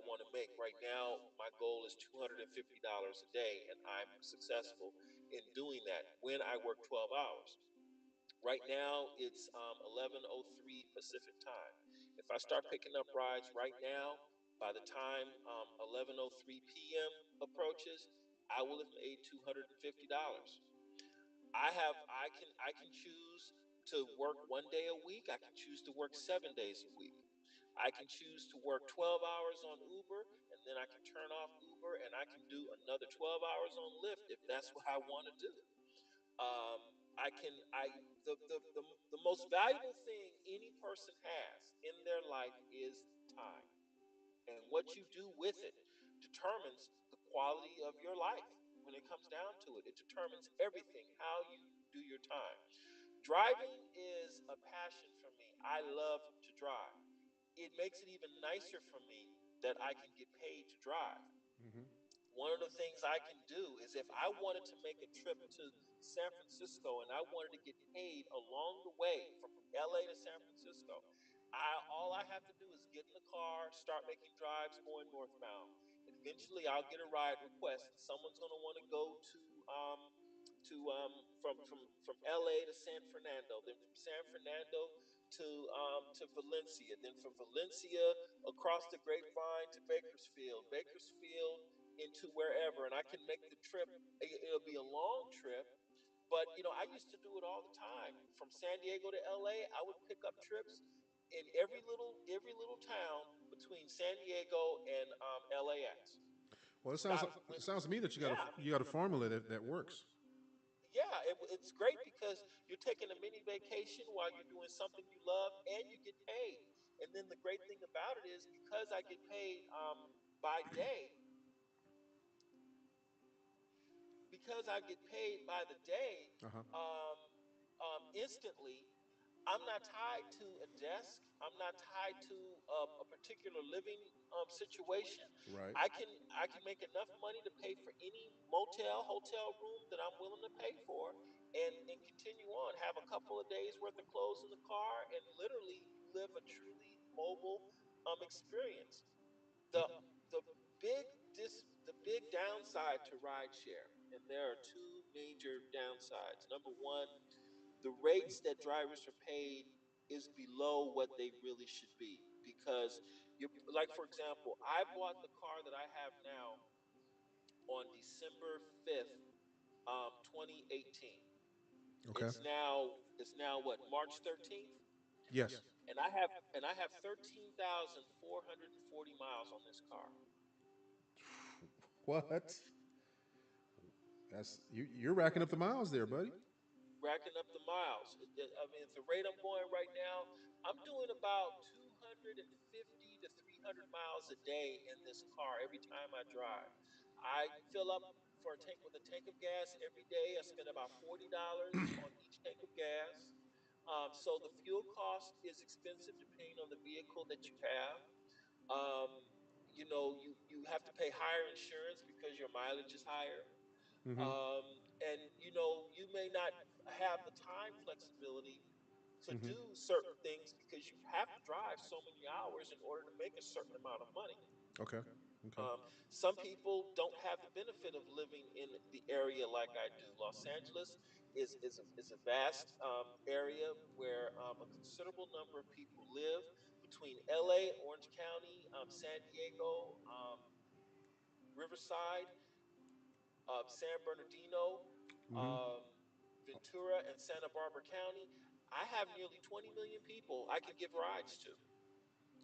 want to make. Right now, my goal is $250 a day, and I'm successful in doing that when I work 12 hours. Right now, it's 11:03 Pacific time. If I start picking up rides right now, by the time 11:03 p.m. approaches, I will have made $250. I can choose to work one day a week. I can choose to work 7 days a week. I can choose to work 12 hours on Uber, and then I can turn off Uber and I can do another 12 hours on Lyft if that's what I want to do. Um, I can I the most valuable thing any person has in their life is time. And what you do with it determines the quality of your life. When it comes down to it, it determines everything, how you do your time. Driving is a passion for me. I love to drive. It makes it even nicer for me that I can get paid to drive. Hmm. One of the things I can do is if I wanted to make a trip to San Francisco and I wanted to get paid along the way from LA to San Francisco, all I have to do is get in the car, start making drives going northbound. And eventually I'll get a ride request and someone's going to want to go from LA to San Fernando, then from San Fernando to Valencia, then from Valencia across the Grapevine to Bakersfield, Bakersfield into wherever, and I can make the trip. It'll be a long trip, but I used to do it all the time. From San Diego to LA, I would pick up trips in every little town between San Diego and LAX. Well, Got it sounds to me that yeah, you got a formula that works. yeah, it's great because you're taking a mini vacation while you're doing something you love and you get paid. And then the great thing about it is because I get paid by day, because I get paid by the day, Uh huh. um, instantly, I'm not tied to a desk. I'm not tied to a particular living situation. Right. I can make enough money to pay for any hotel room that I'm willing to pay for, and continue on. Have a couple of days worth of clothes in the car, and literally live a truly mobile experience. The the the big downside to rideshare, and there are two major downsides. Number one, the rates that drivers are paid is below what they really should be, because you, like, for example, I bought the car that I have now on December 5th, 2018. Okay. It's now what, March 13th, Yes. and I have 13,440 miles on this car. What? You're racking up the miles there, buddy. Racking up the miles. I mean, at the rate I'm going right now, I'm doing about 250 to 300 miles a day in this car every time I drive. I fill up for a tank with a tank of gas every day. I spend about $40 on each tank of gas. So the fuel cost is expensive depending on the vehicle that you have. Um, you have to pay higher insurance because your mileage is higher. Hmm. um, and you may not have the time flexibility to Hmm. do certain things because you have to drive so many hours in order to make a certain amount of money. Okay. Okay. um, some people don't have the benefit of living in the area like I do. Los Angeles is a vast area where a considerable number of people live between LA, Orange County, San Diego, Riverside, San Bernardino, Hmm. um, Ventura, and Santa Barbara County. I have nearly 20 million people I can give rides to.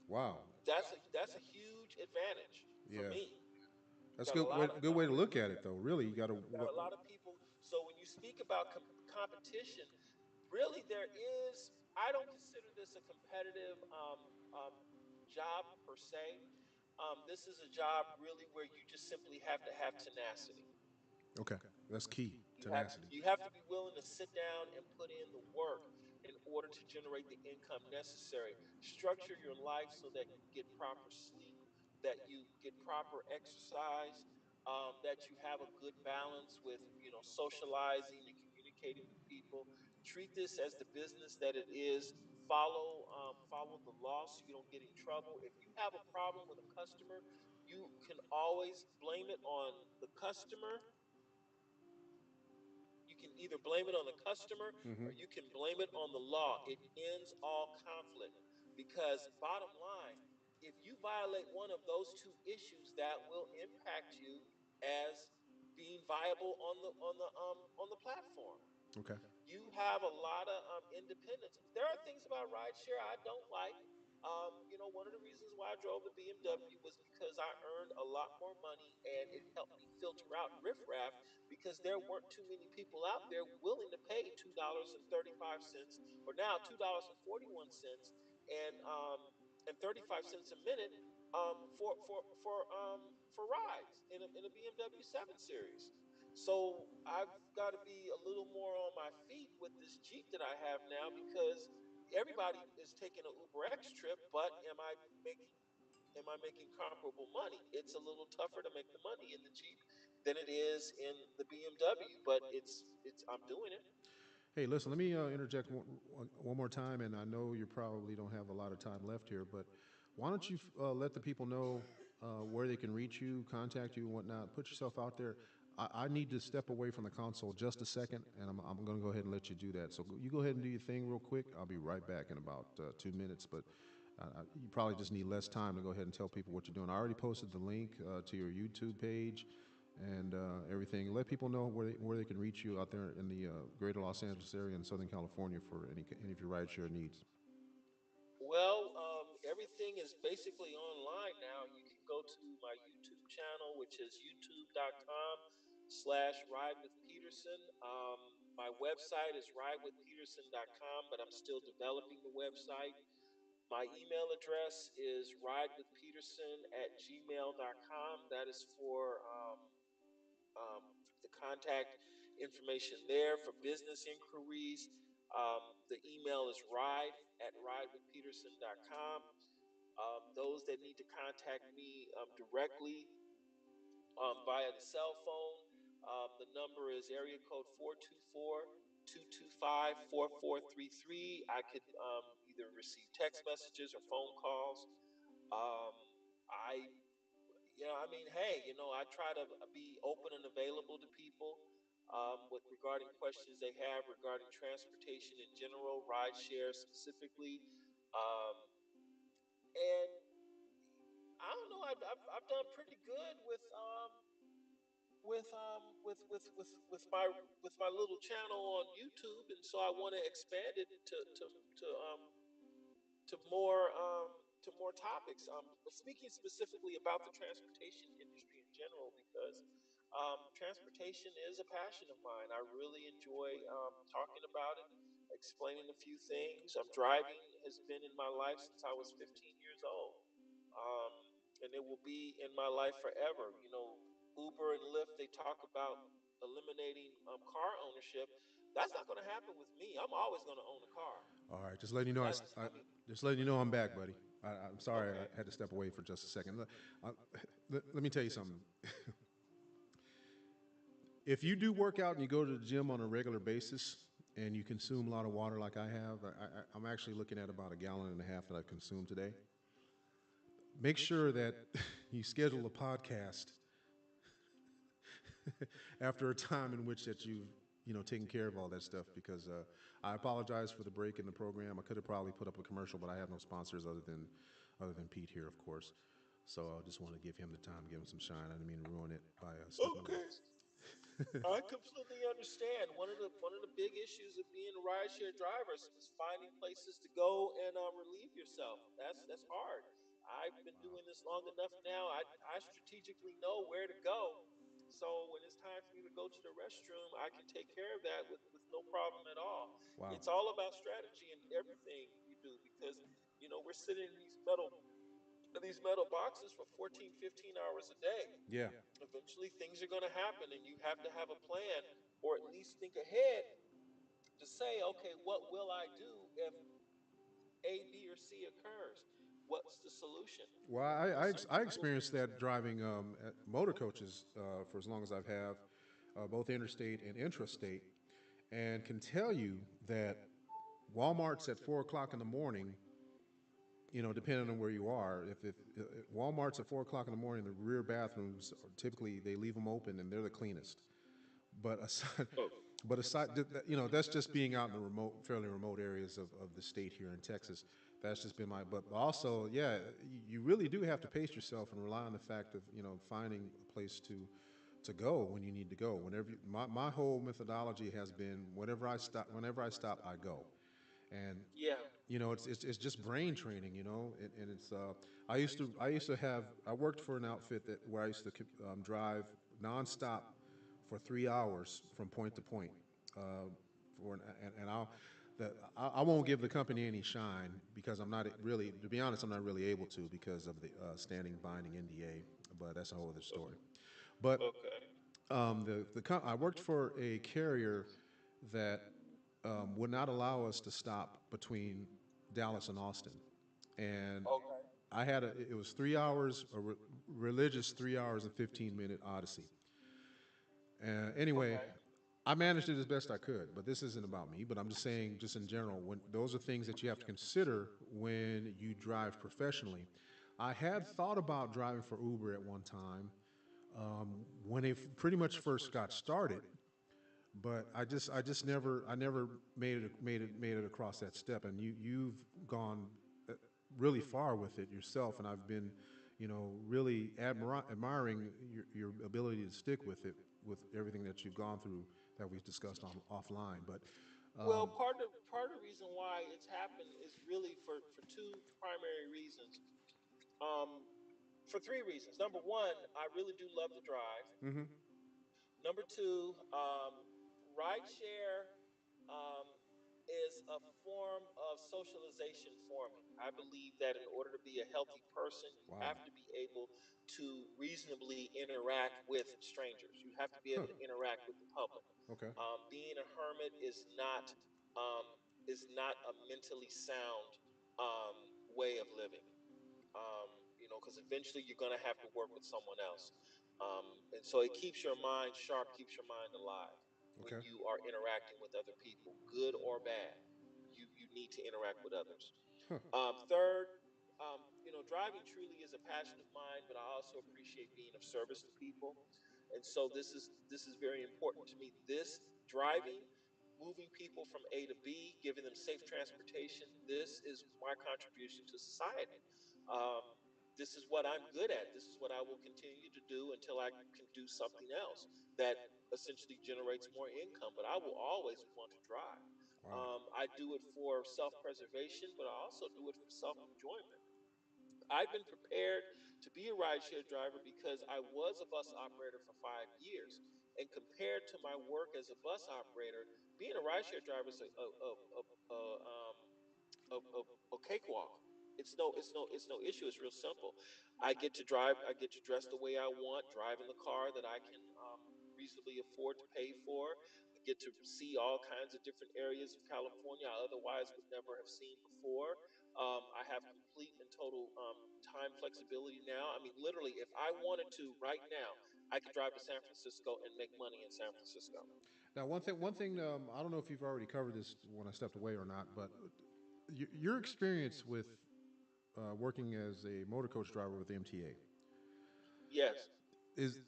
Wow. That's a huge advantage for Yeah. me. That's Got a lot of good way to look at it, though. Really, you got to. got a lot of people. So when you speak about competition, really there is. I don't consider this a competitive job per se. This is a job really where you just simply have to have tenacity. Okay, that's key. Tenacity. You have to be willing to sit down and put in the work in order to generate the income necessary. Structure your life so that you get proper sleep, that you get proper exercise, that you have a good balance with, socializing and communicating with people. Treat this as the business that it is. Follow the law so you don't get in trouble. If you have a problem with a customer, you can always blame it on the customer. You can either blame it on the customer Mm-hmm. or you can blame it on the law. It ends all conflict because, bottom line, if you violate one of those two issues, that will impact you as being viable on the platform. Okay. You have a lot of independence. There are things about rideshare I don't like. One of the reasons why I drove the BMW was because I earned a lot more money and it helped me filter out riffraff because there weren't too many people out there willing to pay $2.35 or now $2.41 and 35 cents a minute for rides in a BMW 7 Series. So I've got to be a little more on my feet with this Jeep that I have now because everybody is taking an Uber X trip, but making am I making comparable money? It's a little tougher to make the money in the Jeep than it is in the BMW, but it's I'm doing it. Hey, listen, let me interject one more time, and I know you probably don't have a lot of time left here, but why don't you let the people know where they can reach you, contact you, and whatnot? Put yourself out there. I need to step away from the console just a second, and I'm going to go ahead and let you do that. So you go ahead and do your thing real quick. I'll be right back in about 2 minutes, but you probably just need less time to go ahead and tell people what you're doing. I already posted the link to your YouTube page and everything. Let people know where they can reach you out there in the greater Los Angeles area and Southern California for any of your rideshare needs. Well, everything is basically online now. You can go to my YouTube channel, which is youtube.com/ ride with Peterson. My website is ridewithpeterson.com, but I'm still developing the website. My email address is ridewithpeterson@gmail.com. That is for the contact information there for business inquiries. The email is ride@ridewithpeterson.com. Those that need to contact me directly via the cell phone, the number is area code 424-225-4433. I could either receive text messages or phone calls. Um, I I mean, hey, I try to be open and available to people with regarding questions they have regarding transportation in general, ride share specifically. Um, and I don't know, I've done pretty good with my little channel on YouTube, and so I want to expand it to more topics. Speaking specifically about the transportation industry in general, because transportation is a passion of mine. I really enjoy talking about it, explaining a few things. Driving has been in my life since I was 15 years old, um, and it will be in my life forever. Uber and Lyft, they talk about eliminating car ownership. That's not going to happen with me. I'm always going to own a car. All right, just letting you know, I mean, just letting you know I'm back, buddy. I'm sorry okay. I had to step away for just a second. Uh, let me tell you something. If you do work out and you go to the gym on a regular basis and you consume a lot of water like I have, I'm actually looking at about a gallon and a half that I consumed today. Make sure that you schedule a podcast after a time in which that you've taken care of all that stuff because I apologize for the break in the program. I could have probably put up a commercial, but I have no sponsors other than Pete here, of course. So I just want to give him the time, give him some shine. I didn't mean to ruin it by stepping away. Okay. I completely understand. One of the big issues of being a rideshare driver is finding places to go and relieve yourself. That's hard. I've been doing this long enough now. I strategically know where to go. So when it's time for me to go to the restroom, I can take care of that with no problem at all. Wow. It's all about strategy in everything you do because we're sitting in these metal boxes for 14, 15 hours a day. Yeah. Eventually things are going to happen and you have to have a plan or at least think ahead to say, okay, what will I do if A, B, or C occurs? What's the solution? Well, Some I people, experienced that driving motor coaches for as long as I've have, both interstate and intrastate, and can tell you that Walmart's at 4 o'clock in the morning. You know, depending on where you are, if Walmart's at 4 o'clock in the morning, the rear bathrooms typically they leave them open and they're the cleanest. But aside, oh, but aside, you know, that's just being out in the remote, fairly remote areas of the state here in Texas. That's just been my. But also, yeah, you really do have to pace yourself and rely on the fact of finding a place to go when you need to go. My whole methodology has been whenever I stop, I go, and yeah. it's just brain training, and it's I worked for an outfit where I used to drive nonstop for 3 hours from point to point. Uh, and I won't give the company any shine because I'm not really, to be honest, I'm not really able to because of the standing binding NDA. But that's a whole other story. But Okay. I worked for a carrier that would not allow us to stop between Dallas and Austin, and Okay. it was 3 hours, religious 3 hours and 15-minute odyssey. Anyway, Okay. I managed it as best I could, but this isn't about me. But I'm just saying, just in general, when those are things that you have to consider when you drive professionally. I had thought about driving for Uber at one time when it pretty much first got started, but I just never made it across that step. And you've gone really far with it yourself, and I've been, really admiring your ability to stick with it with everything that you've gone through that we've discussed on offline. But Well, part of the reason why it's happened is really for two primary reasons. Um, for three reasons. Number one, I really do love to drive. Number two, rideshare um, is a form of socialization for me. I believe that in order to be a healthy person, you wow, have to be able to reasonably interact with strangers. You have to be able huh? to interact with the public. Okay, Being a hermit um, is not a mentally sound um, way of living. Because eventually you're going to have to work with someone else. And so it keeps your mind sharp, keeps your mind alive when okay, you are interacting with other people, good or bad. You need to interact with others. huh? Third, driving truly is a passion of mine, but I also appreciate being of service to people, and so this is very important to me. This driving, moving people from A to B, giving them safe transportation. This is my contribution to society. Um, this is what I'm good at. This is what I will continue to do until I can do something else that essentially generates more income. But I will always want to drive. Wow, I do it for self preservation, but I also do it for self enjoyment. I've been prepared to be a rideshare driver because I was a bus operator for 5 years. And compared to my work as a bus operator, being a rideshare driver is a cakewalk. It's no issue. It's real simple. I get to drive. I get to dress the way I want. Drive in the car that I can reasonably afford to pay for. I get to see all kinds of different areas of California I otherwise would never have seen before. I have complete and total time flexibility now. I mean, literally, if I wanted to right now, I could drive to San Francisco and make money in San Francisco. now one thing I don't know if you've already covered this when I stepped away or not, but your experience with working as a motor coach driver with MTA Yes. is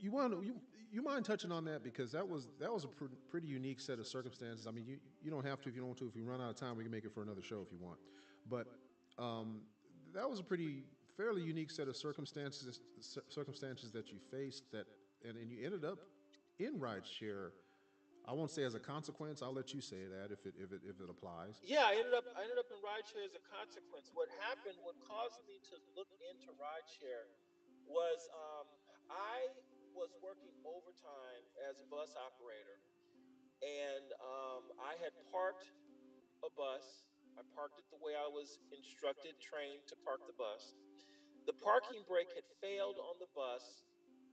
you mind touching on that because that was a pretty unique set of circumstances. I mean, you don't have to if you don't want to. If you run out of time, we can make it for another show if you want. But um, that was a pretty fairly unique set of circumstances that you faced and you ended up in rideshare. I won't say as a consequence. I'll let you say that if it applies. Yeah, I ended up in rideshare as a consequence. What happened, what caused me to look into rideshare was I was working overtime as a bus operator, and I had parked a bus. I parked it the way I was instructed, trained to park the bus. The parking brake had failed on the bus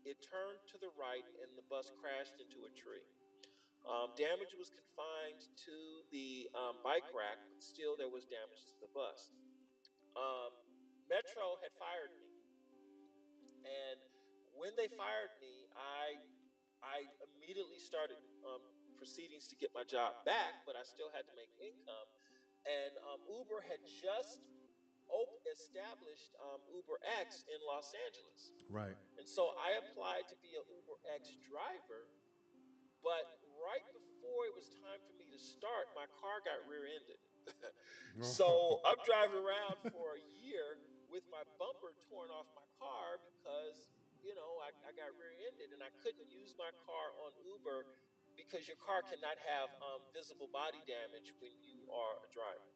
it turned to the right and the bus crashed into a tree. Damage was confined to the bike rack, but still there was damage to the bus. Um, Metro had fired me, and when they fired me, I immediately started proceedings to get my job back, but I still had to make income. And Uber had just established Uber X in Los Angeles, Right. and so I applied to be a Uber X driver. But right before it was time for me to start, my car got rear-ended. So I'm driving around for a year with my bumper torn off my car because, I got rear-ended and I couldn't use my car on Uber because your car cannot have visible body damage when you are a driver.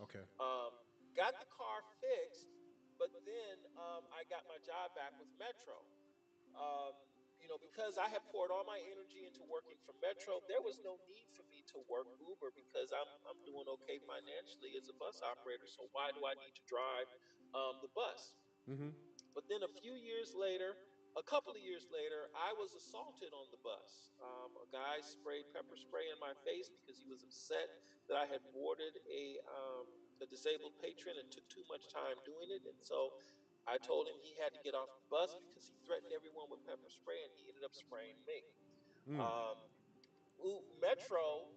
Okay. Um, got the car fixed, but then I got my job back with Metro. Um, because I had poured all my energy into working for Metro, there was no need for me to work Uber because I'm doing okay financially as a bus operator. So why do I need to drive the bus? Mm-hmm. But then a couple of years later, I was assaulted on the bus. A guy sprayed pepper spray in my face because he was upset that I had boarded a disabled patron and took too much time doing it. And so I told him he had to get off the bus because he threatened everyone with pepper spray, and he ended up spraying me. Mm. Um, Metro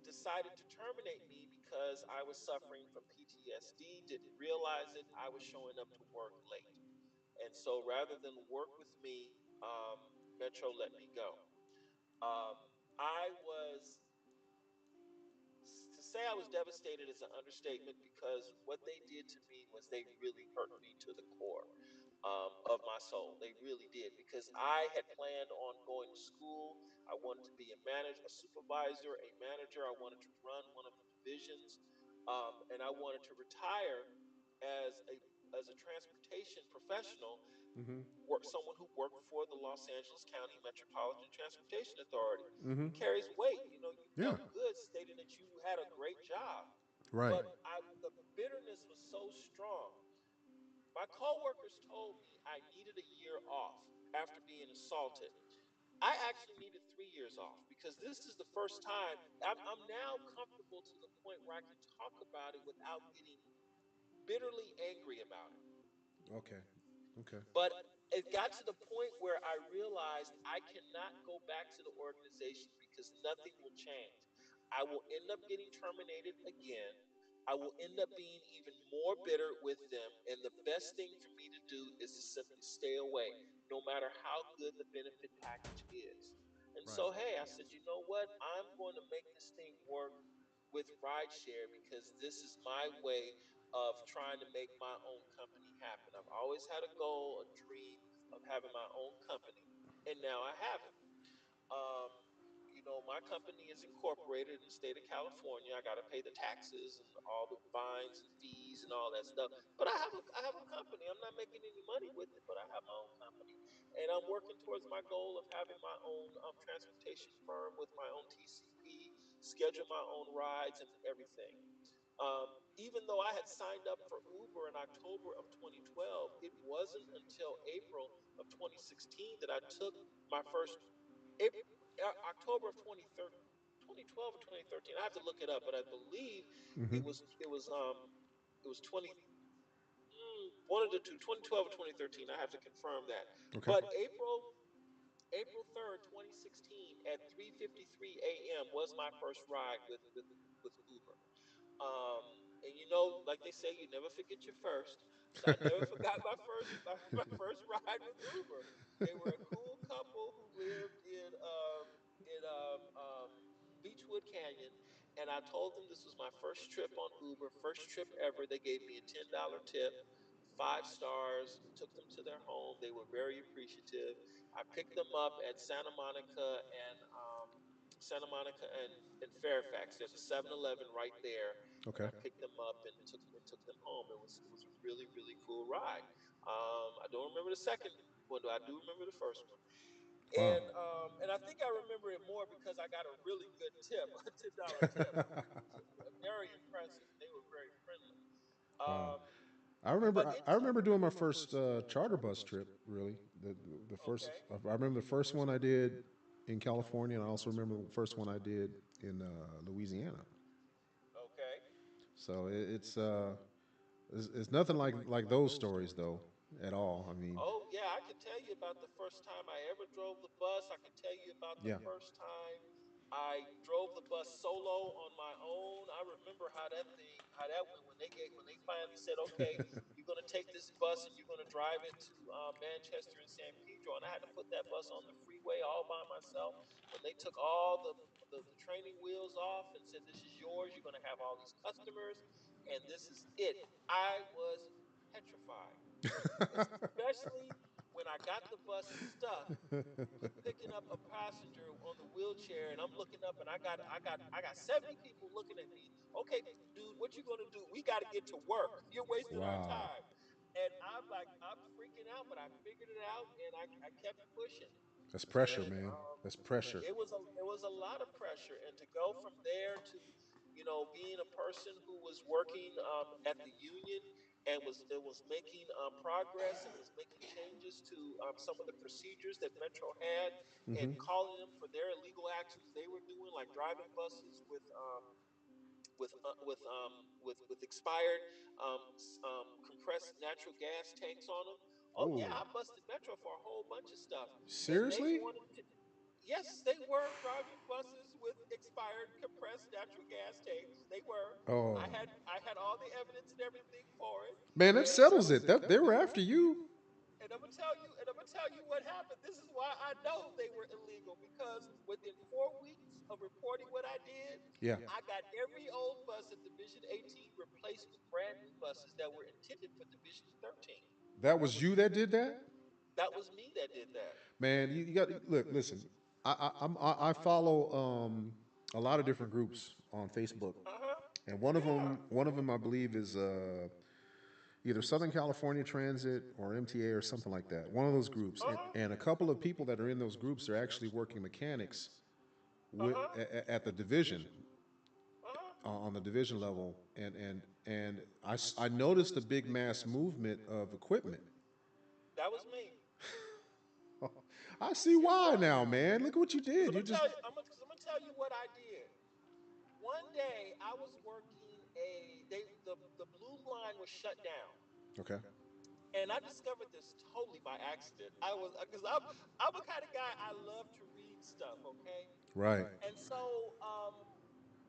decided to terminate me because I was suffering from PTSD, didn't realize it. I was showing up to work late. And so rather than work with me, Metro let me go. Um, I was, to say I was devastated is an understatement because what they did to me was they really hurt me to the core of my soul. They really did because I had planned on going to school. I wanted to be a manager, a supervisor, a manager. I wanted to run one of the divisions, and I wanted to retire as a transportation professional, Mm-hmm. someone who worked for the Los Angeles County Metropolitan Transportation Authority. Mm-hmm. It carries weight. You Yeah. felt good stating that you had a great job, Right. but the bitterness was so strong. My coworkers told me I needed a year off after being assaulted. I actually needed 3 years off because this is the first time I'm now comfortable to the point where I can talk about it without getting bitterly angry about it. Okay. Okay. But it got to the point where I realized I cannot go back to the organization because nothing will change. I will end up getting terminated again. I will end up being even more bitter with them. And the best thing for me to do is to simply stay away, no matter how good the benefit package is. And Right. so, hey, I said, you know what? I'm going to make this thing work with Rideshare because this is my way of trying to make my own company happen. I've always had a goal, a dream of having my own company, and now I have it. Um, my company is incorporated in the state of California. I got to pay the taxes and all the fines and fees and all that stuff. But I have a company. I'm not making any money with it, but I have my own company, and I'm working towards my goal of having my own transportation firm with my own TCP, schedule my own rides and everything. Even though I had signed up for Uber in October of 2012, it wasn't until April of 2016 that I took my first October of 2012 or 2013. I have to look it up, but I believe Mm-hmm. it was 20 one of the two, 2012 or 2013. I have to confirm that. Okay. But April 3rd, 2016 at 3:53 a.m. was my first ride with Uber. Um, and like they say, you never forget your first. So I never forgot my first my first ride with Uber. They were a cool couple who lived in Beechwood Canyon, and I told them this was my first trip on Uber, first trip ever. They gave me a $10 tip, 5 stars. Took them to their home. They were very appreciative. I picked them up at Santa Monica and Fairfax. There's a 7-Eleven right there, and Okay. I picked them up and took them home. It was a really really cool ride. I don't remember the second one, though I do remember the first one. Wow. And I think I remember it more because I got a really good tip, a $10 tip. It was very impressive. They were very friendly. Wow. Um, I but remember. I it's remember doing my first charter bus trip. Really, the first. Okay. I remember the first one I did in California, and I also remember the first one I did in Louisiana. Okay. So it's nothing like those stories though at all. I mean, Oh yeah, I can tell you about the first time I ever drove the bus. I can tell you about the yeah. first time I drove the bus solo on my own. I remember how that went when they finally said, "Okay, you're going to take this bus and you're going to drive it to Manchester and San Pedro," and I had to put that bus on the freeway all by myself. When they took all the training wheels off and said, "This is yours. You're going to have all these customers, and this is it." I was petrified, especially when I got the bus stuck with picking up a passenger on the wheelchair, and I'm looking up and I got 70 people looking at me. Okay, dude, what you gonna do? We got to get to work. You're wasting our Wow, time. And I'm freaking out, but I figured it out and I kept pushing. that's pressure, And man. That's pressure. it was a lot of pressure, and to go from there to being a person who was working at the union and was making progress and was making changes to some of the procedures that Metro had, and Hmm. calling them for their illegal actions they were doing, like driving buses with expired compressed natural gas tanks on them. Oh yeah, Oh, I busted Metro for a whole bunch of stuff, and they seriously? wanted to. Yes, they were driving buses with expired compressed natural gas tanks. They were. Oh, I had all the evidence and everything for it, man, that and settles it. That they were after you. I'm gonna tell you what happened. This is why I know they were illegal, because within 4 weeks of reporting what I did, Yeah, I got every old bus at Division 18 replaced with brand new buses that were intended for Division 13. that was you that did that. That was me that did that. Man, you got look. Listen, I follow a lot of different groups on Facebook, Uh huh. and Yeah. one of them I believe is either Southern California Transit or MTA or something like that. One of those groups, Uh huh. and a couple of people that are in those groups are actually working mechanics Uh with, huh. at the division Uh huh. on the division level, and I noticed a big mass movement of equipment. That was me. I see It why was. now, man. Look at what you Cause did. I'm You gonna just tell you. I'm gonna tell you what I did. One day I was working the blue line was shut down, okay, and I discovered this totally by accident. I was because I'm a kind of guy, I love to read stuff. Okay, right, and so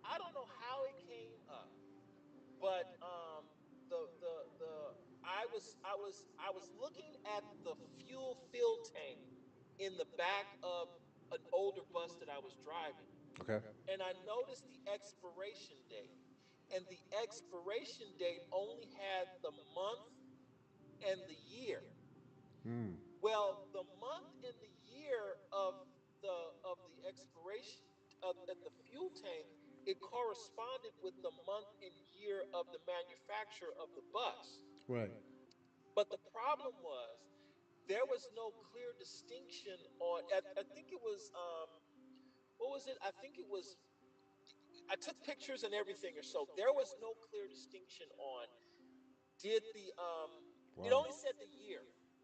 I don't know how it came up, but the I was looking at the fuel fill tank in the back of an older bus that I was driving, okay, and I noticed the expiration date. And the expiration date only had the month and the year. hmm, Well, the month and the year of the expiration at the fuel tank, it corresponded with the month and year of the manufacturer of the bus. right, But the problem was there was no clear distinction on. I think it was what was it? I think it was. I took pictures and everything, or so. There was no clear distinction on did the it wow, only said the year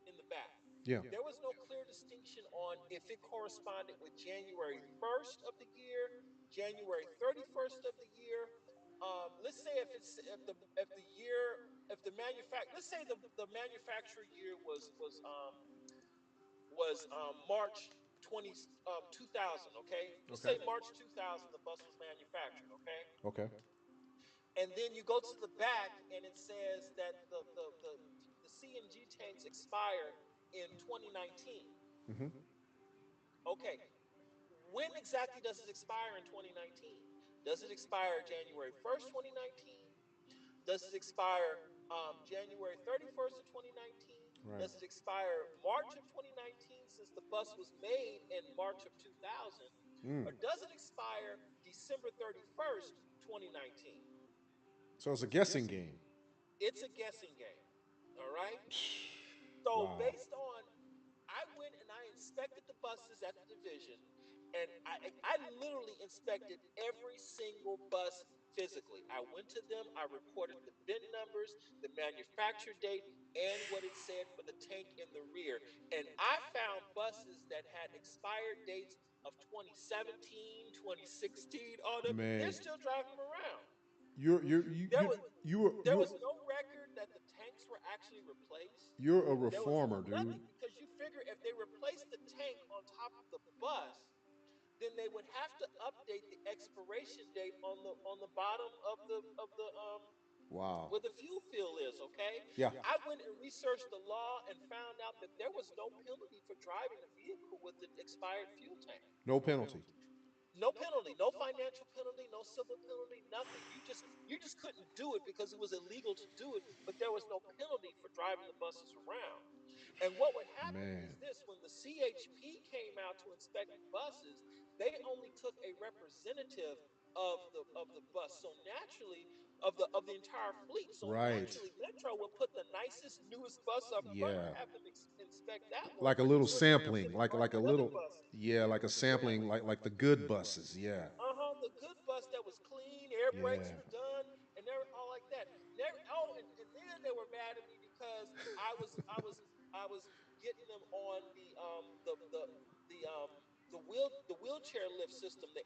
in the back. yeah, There was no clear distinction on if it corresponded with January 1st of the year, January 31st of the year. Let's say if the year if the manufacturer let's say the manufacturer year was March 20 2000, okay? Let's okay, say March 2000 the bus was manufactured, okay? okay, And then you go to the back and it says that the CNG tanks expire in 2019. hmm, Okay, when exactly does it expire in 2019? Does it expire January 1st, 2019? Does it expire January 31st of 2019? right, Does it expire March of 2019 since the bus was made in March of 2000? mm. Or does it expire December 31st, 2019? So it's a guessing game. It's a guessing game. All right. So Wow. based on, I went and I inspected the buses at the division, and I literally inspected every single bus physically. I went to them, I recorded the VIN numbers, the manufacture date, and what it said for the tank in the rear. And I found buses that had expired dates of 2017, 2016 on them, and they're Man, still driving them around. you're you're you There you was you were there you're was no record that the tanks were actually replaced. you're a There was reformer, dude. nothing because you figure if they replaced the tank on top of the bus, then they would have to update the expiration date on the bottom of the Wow. where the fuel fill is, okay? Yeah. I went and researched the law and found out that there was no penalty for driving a vehicle with an expired fuel tank. No penalty. No penalty, no financial penalty, no civil penalty, nothing. You just couldn't do it because it was illegal to do it, but there was no penalty for driving the buses around. And what would happen Man. is this: when the CHP came out to inspect the buses, they only took a representative of the bus. So naturally, of the entire fleet. So Right. naturally, Metro would put the nicest, newest bus up front and Yeah. have them inspect that one Like a little so they could sampling, put all like a the other little, buses. yeah, like a Yeah. sampling, like the good buses. Yeah. The good bus that was clean, air brakes Yeah. were done, and they're all like that. Never, oh, and then they were mad at me because I was getting them on the wheelchair lift system, the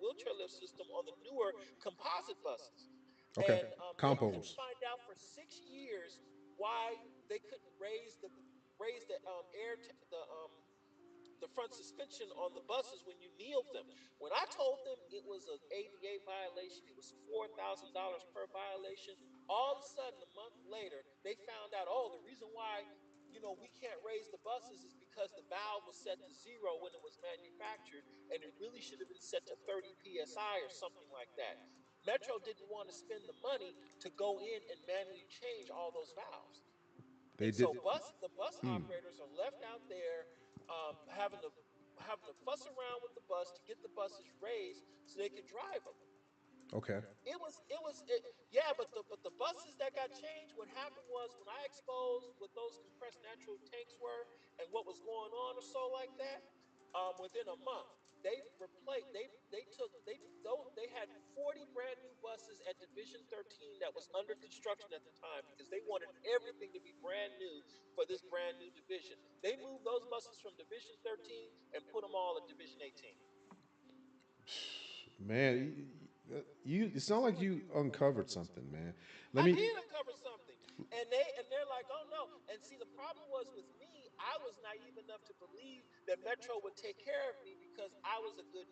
wheelchair lift system on the newer composite buses, Okay. and they couldn't Compos. find out for 6 years why they couldn't raise the front suspension on the buses when you kneeled them. When I told them it was an ADA violation, it was $4,000 per violation. All of a sudden, a month later, they found out, oh, the reason why we can't raise the buses is because the valve was set to zero when it was manufactured, and it really should have been set to 30 psi or something like that. Metro didn't want to spend the money to go in and manually change all those valves. They And did. so the bus operators are left out there having to fuss around with the bus to get the buses raised so they could drive them. Okay. Yeah, but the buses that got changed, what happened was when I exposed what those compressed natural tanks were and what was going on or so like that, within a month they replaced they had 40 brand new buses at Division 13 that was under construction at the time because they wanted everything to be brand new for this brand new division. They moved those buses from Division 13 and put them all at Division 18. Man, you. It sounds like you uncovered something, man. Let I me. did uncover something. And they're like, "Oh no." And see, the problem was with me, I was naive enough to believe that Metro would take care of me because I was a good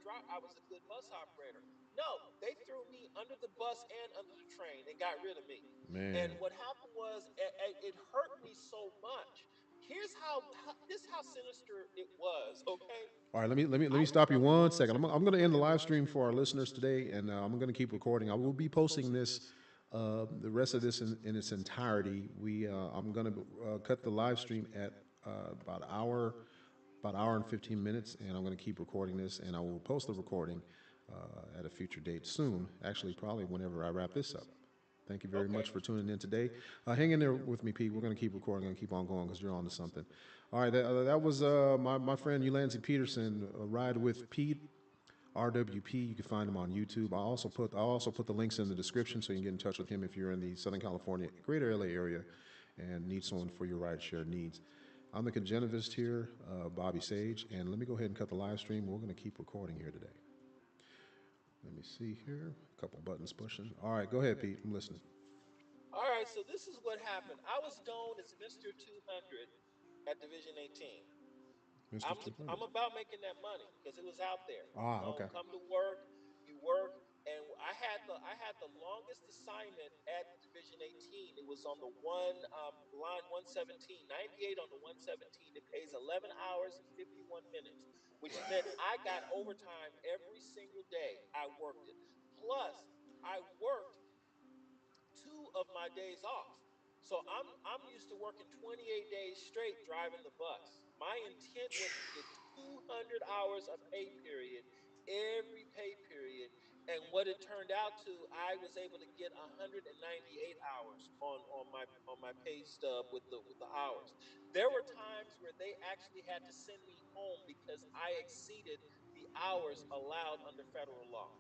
bus operator. No, they threw me under the bus and under the train and got rid of me. And Man. what happened was it hurt me so much. Here's how sinister it was, okay? All right, let me I was stop you one second. I'm going to end the live stream for our listeners today, and I'm going to keep recording. I will be posting this, the rest of this in its entirety. I'm going to cut the live stream at about hour and 15 minutes, and I'm going to keep recording this, and I will post the recording at a future date soon. Actually, probably whenever I wrap this up. Thank you very okay. much for tuning in today. Hang in there with me, Pete. We're going to keep recording and keep on going because you're on to something. All right, that was my friend Ulandsey Peterson, Ride with Pete, RWP. You can find him on YouTube. I also put the links in the description so you can get in touch with him if you're in the Southern California, Greater LA area, and need someone for your rideshare needs. I'm the Cogentivist here, Bobby Sage, and let me go ahead and cut the live stream. We're going to keep recording here today. Let me see here. A couple buttons pushing. All right, go ahead, Pete. I'm listening. All right, so this is what happened. I was known as Mr. 200 at Division 18. Mr. 200. I'm about making that money because it was out there. Ah, okay. Come to work, you work, and I had the longest assignment at Division 18. It was on the line 117, 98 on the 117. It pays 11 hours and 51 minutes, which meant I got overtime every single day. I worked it. Plus, I worked 2 of my days off. So I'm used to working 28 days straight driving the bus. My intent was to get 200 hours of pay period every pay period, and what it turned out to, I was able to get 198 hours on my pay stub with the hours. There were times where they actually had to send me home because I exceeded the hours allowed under federal law.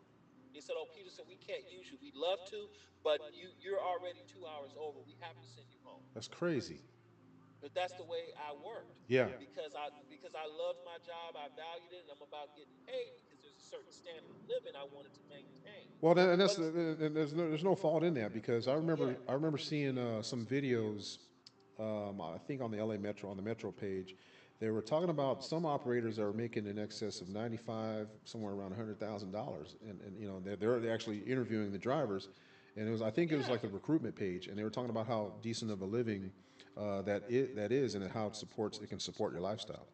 He said, "Oh, Peterson, we can't use you. We'd love to, but you're already 2 hours over. We have to send you home." That's crazy. But that's the way I worked Yeah. because I loved my job, I valued it, and I'm about getting paid because there's a certain standard of living I wanted to maintain. Well, and that's But and there's no fault in that because yeah, I remember seeing some videos. I think on the LA Metro on the Metro page, they were talking about some operators that are making in excess of 95, somewhere around $100,000, and you know they're actually interviewing the drivers, and it was I think it was yeah. like the recruitment page, and they were talking about how decent of a living that is, and how it can support your lifestyle.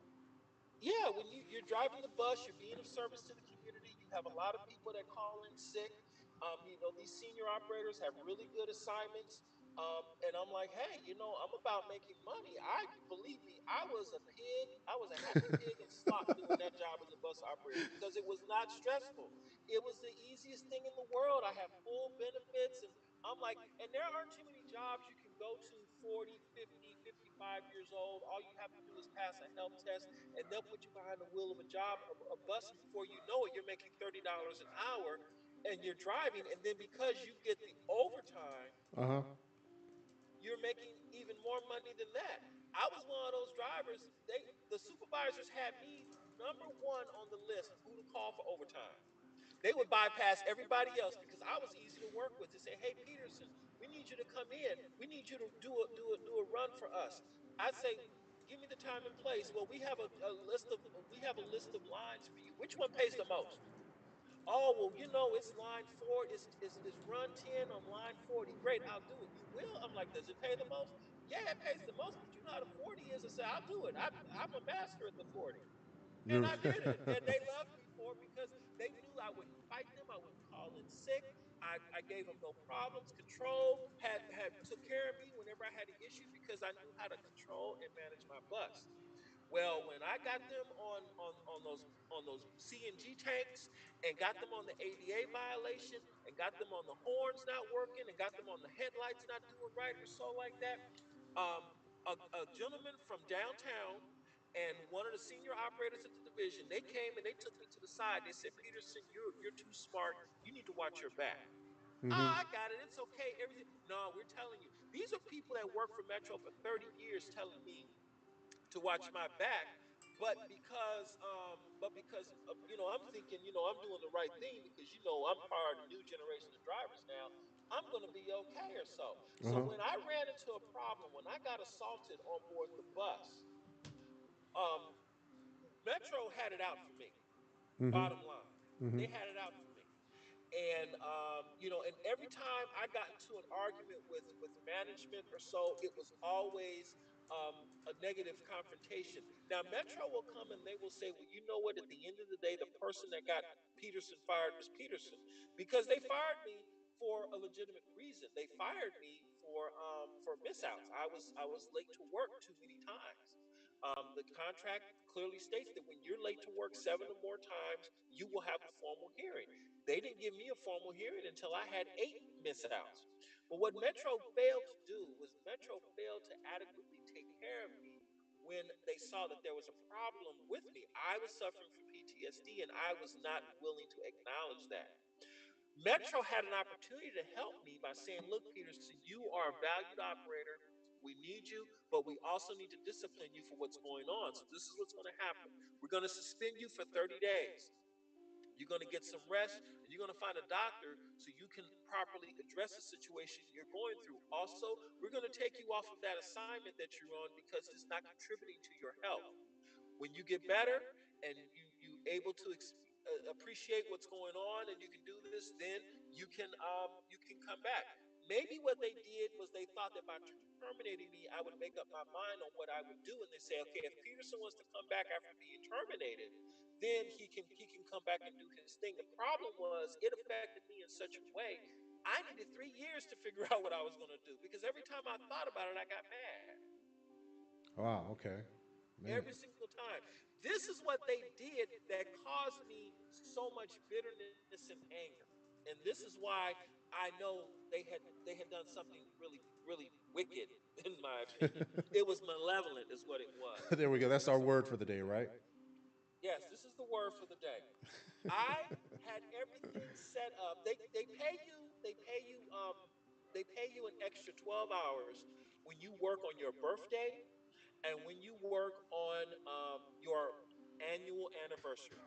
Yeah, when you're driving the bus, you're being of service to the community. You have a lot of people that call in sick. These senior operators have really good assignments. And I'm like, hey, I'm about making money. I believe me, I was a pig. I was a happy pig in slop doing that job as a bus operator because it was not stressful. It was the easiest thing in the world. I have full benefits, and I'm like, and there aren't too many jobs you can go to 40, 50, 55 years old. All you have to do is pass a health test and they'll put you behind the wheel of a bus, and before you know it, you're making $30 an hour, and you're driving, and then because you get the overtime, Uh huh. you're making even more money than that. I was one of those drivers. The supervisors had me number one on the list of who to call for overtime. They would bypass everybody else because I was easy to work with to say, "Hey, Peterson, we need you to come in. We need you to do a run for us." I'd say, "Give me the time and place." Well, we have a list of lines for you. Which one pays the most? Oh, well, it's line four. Is run 10 on line 40. Great, I'll do it. You will? I'm like, does it pay the most? Yeah, it pays the most, but you know how the 40 is. I said, I'll do it. I'm a master at the 40. And You're I did it. And they loved me for it because they knew I wouldn't fight them. I wouldn't call in sick. I gave them no problems. Control had took care of me whenever I had an issue because I knew how to control and manage my bus. Well, when I got them on those CNG tanks and got them on the ADA violation and got them on the horns not working and got them on the headlights not doing right or so like that, um, a gentleman from downtown and one of the senior operators at the division, they came and they took me to the side. They said, "Peterson, you're too smart. You need to watch your back." hmm Ah, I got it. It's okay. Everything. No, we're telling you. These are people that work for Metro for 30 years telling me to watch my back. But because I'm thinking, I'm doing the right thing because I'm part of the new generation of drivers now. I'm going to be okay or so. So Uh-huh. when I ran into a problem, when I got assaulted on board the bus, um, Metro had it out for me. hmm Bottom line, hmm they had it out for me. And every time I got into an argument with management or so, it was always a negative confrontation. Now Metro will come and they will say, "Well, you know what, at the end of the day, the person that got Peterson fired was Peterson because they fired me for a legitimate reason. They fired me for miss outs. I was late to work too many times. The contract clearly states that when you're late to work seven or more times, you will have a formal hearing. They didn't give me a formal hearing until I had 8 miss outs. But what Metro failed to do was Metro failed to adequately take care of me when they saw that there was a problem with me. I was suffering from PTSD and I was not willing to acknowledge that. Metro had an opportunity to help me by saying, "Look, Peterson, you are a valued operator. We need you, but we also need to discipline you for what's going on. So, this is what's going to happen. We're going to suspend you for 30 days. You're going to get some rest and you're going to find a doctor so you can properly address the situation you're going through. Also, we're going to take you off of that assignment that you're on because it's not contributing to your health. When you get better and you able to appreciate what's going on and you can do this, then you can come back." Maybe what they did was they thought that by terminating me I would make up my mind on what I would do, and they say, "Okay, if Peterson wants to come back after being terminated, then he can come back and do his thing." The problem was it affected me in such a way I needed 3 years to figure out what I was going to do because every time I thought about it I got mad. Wow. Okay. Man. Every single time. This is what they did that caused me so much bitterness and anger. And this is why I know they had done something really, really wicked, in my opinion. It was malevolent, is what it was. There we go. That's our word for the day, right? Yes, this is the word for the day. I had everything set up. They pay you an extra 12 hours when you work on your birthday and when you work on your annual anniversary.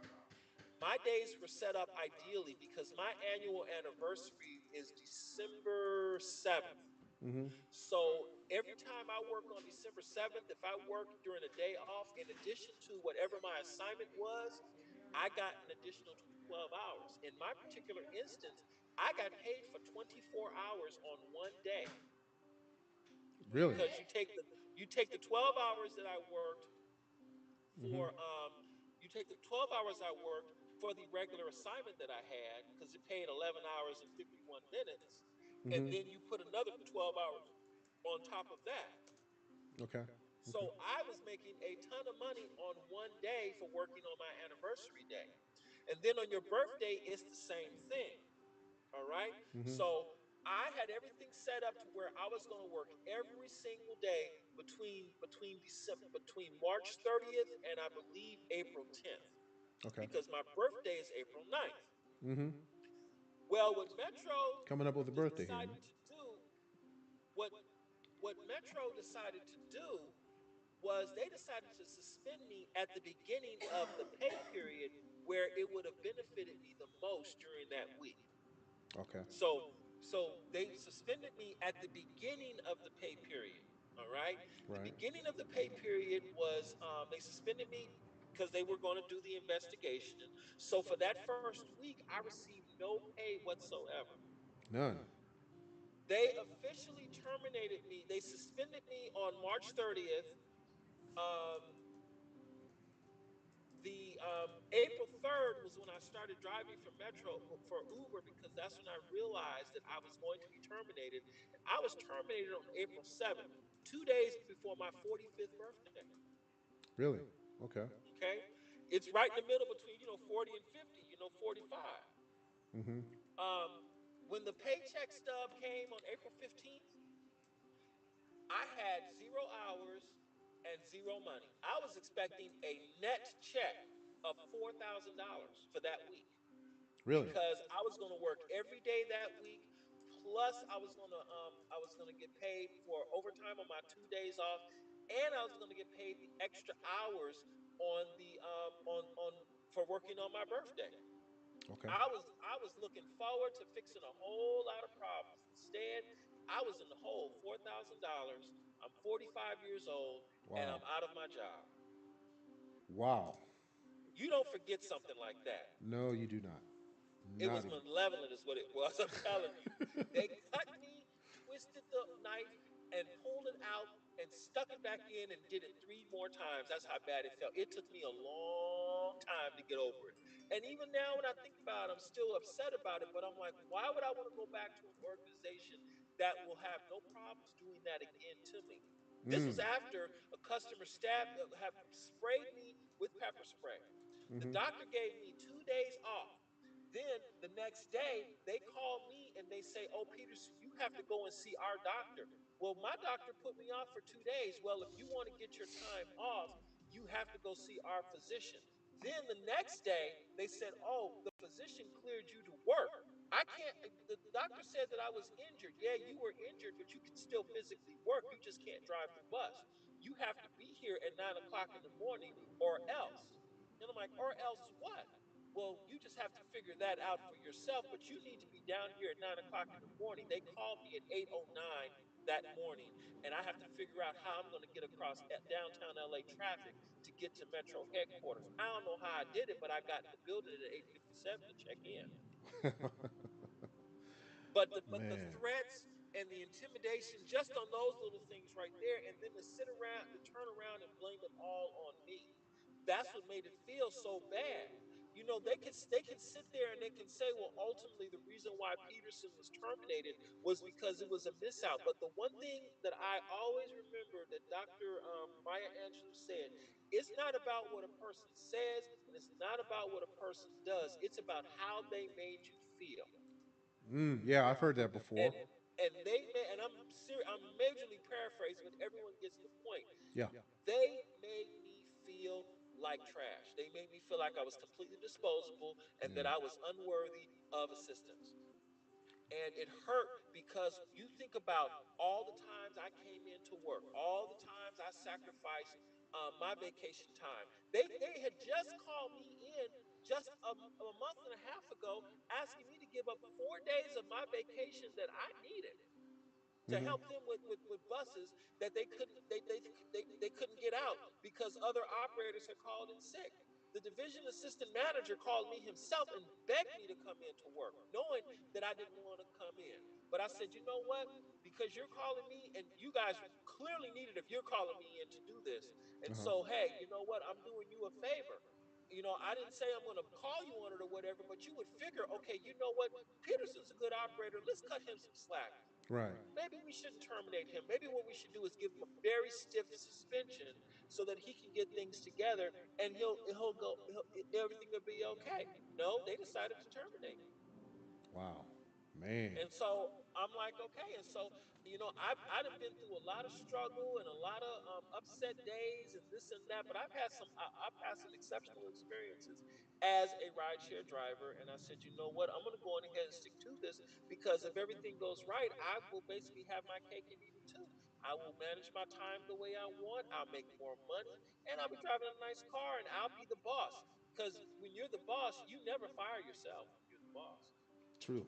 My days were set up ideally because my annual anniversary is December 7th. So every time I work on December 7th, if I work during a day off, in addition to whatever my assignment was, I got an additional 12 hours. In my particular instance, I got paid for 24 hours on one day Really? because you take the 12 hours that I worked for you take the 12 hours I worked for the regular assignment that I had because it paid 11 hours and 51 minutes, and then you put another 12 hours on top of that. Okay. Okay. So I was making a ton of money on one day for working on my anniversary day. And then on your birthday, it's the same thing. All right. So I had everything set up to where I was going to work every single day between March 30th and I believe April 10th Okay. because my birthday is April 9th. Mm-hmm. Well, what Metro Coming up with a birthday here, decided man. to do, what what Metro decided to do was they decided to suspend me at the beginning of the pay period where it would have benefited me the most during that week. Okay. So they suspended me at the beginning of the pay period. All right. The Right. beginning of the pay period was they suspended me because they were going to do the investigation. So for that first week, I received no pay whatsoever. None. They officially terminated me. They suspended me on March 30th. Um, the April 3rd was when I started driving for Uber because that's when I realized that I was going to be terminated. And I was terminated on April 7th, 2 days before my 45th birthday. Really? Okay. Okay. It's right in the middle between, 40 and 50, 45. Mm-hmm. When the paycheck stub came on April 15th, I had 0 hours and zero money. I was expecting a net check of $4,000 for that week Really? because I was going to work every day that week. Plus, I was gonna get paid for overtime on my 2 days off, and I was gonna get paid the extra hours on the on for working on my birthday. Okay. I was looking forward to fixing a whole lot of problems. Instead, I was in the hole, $4,000. I'm 45 years old, and Wow. I'm out of my job. Wow. You don't forget something like that. No, you do not. It Not was even. malevolent, is what it was. I'm telling you. They cut me, twisted the knife, and pulled it out and stuck it back in and did it three more times. That's how bad it felt. It took me a long time to get over it. And even now, when I think about it, I'm still upset about it. But I'm like, why would I want to go back to an organization that will have no problems doing that again to me? This was Mm. after a customer have sprayed me with pepper spray. The doctor gave me 2 days off. Then the next day, they call me and they say, "Oh, Peterson, you have to go and see our doctor." Well, my doctor put me off for 2 days. Well, if you want to get your time off, you have to go see our physician. Then the next day, they said, "Oh, the physician cleared you to work." I can't, the doctor said that I was injured. Yeah, you were injured, but you can still physically work. You just can't drive the bus. You have to be here at 9 o'clock in the morning or else. And I'm like, or else what? Well, you just have to figure that out for yourself, but you need to be down here at 9 o'clock in the morning. They called me at 8:09 that morning, and I have to figure out how I'm going to get across downtown LA traffic to get to Metro headquarters. I don't know how I did it, but I got in the building at 8:57 to check in. But the Man. threats and the intimidation just on those little things right there, and then to turn around and blame it all on me. That's what made it feel so bad. They can sit there and they can say, well, ultimately the reason why Peterson was terminated was because it was a miss out. But the one thing that I always remember that Dr. Maya Angelou said, it's not about what a person says and it's not about what a person does. It's about how they made you feel. Mm. Yeah, I've heard that and before. and they made, and I'm majorly paraphrasing, but everyone gets the point. Yeah. They made me feel like trash. They made me feel like I was completely disposable and that Mm. I was unworthy of assistance. And it hurt because you think about all the times I came into work, all the times I sacrificed my vacation time. They had just called me in just a month and a half ago, asking me to give up 4 days of my vacation that I needed to Mm-hmm. help them with buses that they couldn't get out because other operators had called in sick. The division assistant manager called me himself and begged me to come in to work, knowing that I didn't want to come in. But I said, you know what? Because you're calling me and you guys clearly need it if you're calling me in to do this. And Uh-huh. so, hey, you know what? I'm doing you a favor. I didn't say I'm going to call you on it or whatever, but you would figure, okay, you know what? Peterson's a good operator. Let's cut him some slack. Right. Maybe we shouldn't terminate him. Maybe what we should do is give him a very stiff suspension so that he can get things together and everything will be okay. No, they decided to terminate me. Wow. Man. And so I'm like, okay. And so, I've been through a lot of struggle and a lot of upset days and this and that, but I've had some exceptional experiences as a rideshare driver. And I said, you know what? I'm going to go on ahead and stick to this because if everything goes right, I will basically have my cake and eat it too. I will manage my time the way I want. I'll make more money and I'll be driving a nice car and I'll be the boss. Because when you're the boss, you never fire yourself when you're the boss. True.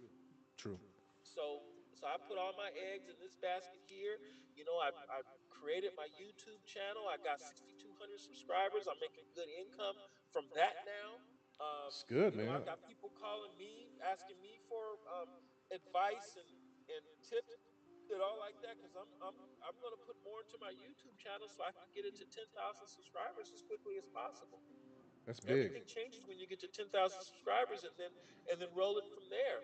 True. So I put all my eggs in this basket here. I created my YouTube channel. I got 6,200 subscribers. I'm making good income from that now. It's good, I've man. got people calling me, asking me for advice and tips and all like that because I'm going to put more into my YouTube channel so I can get it to 10,000 subscribers as quickly as possible. That's big. Everything changes when you get to 10,000 subscribers and then roll it from there.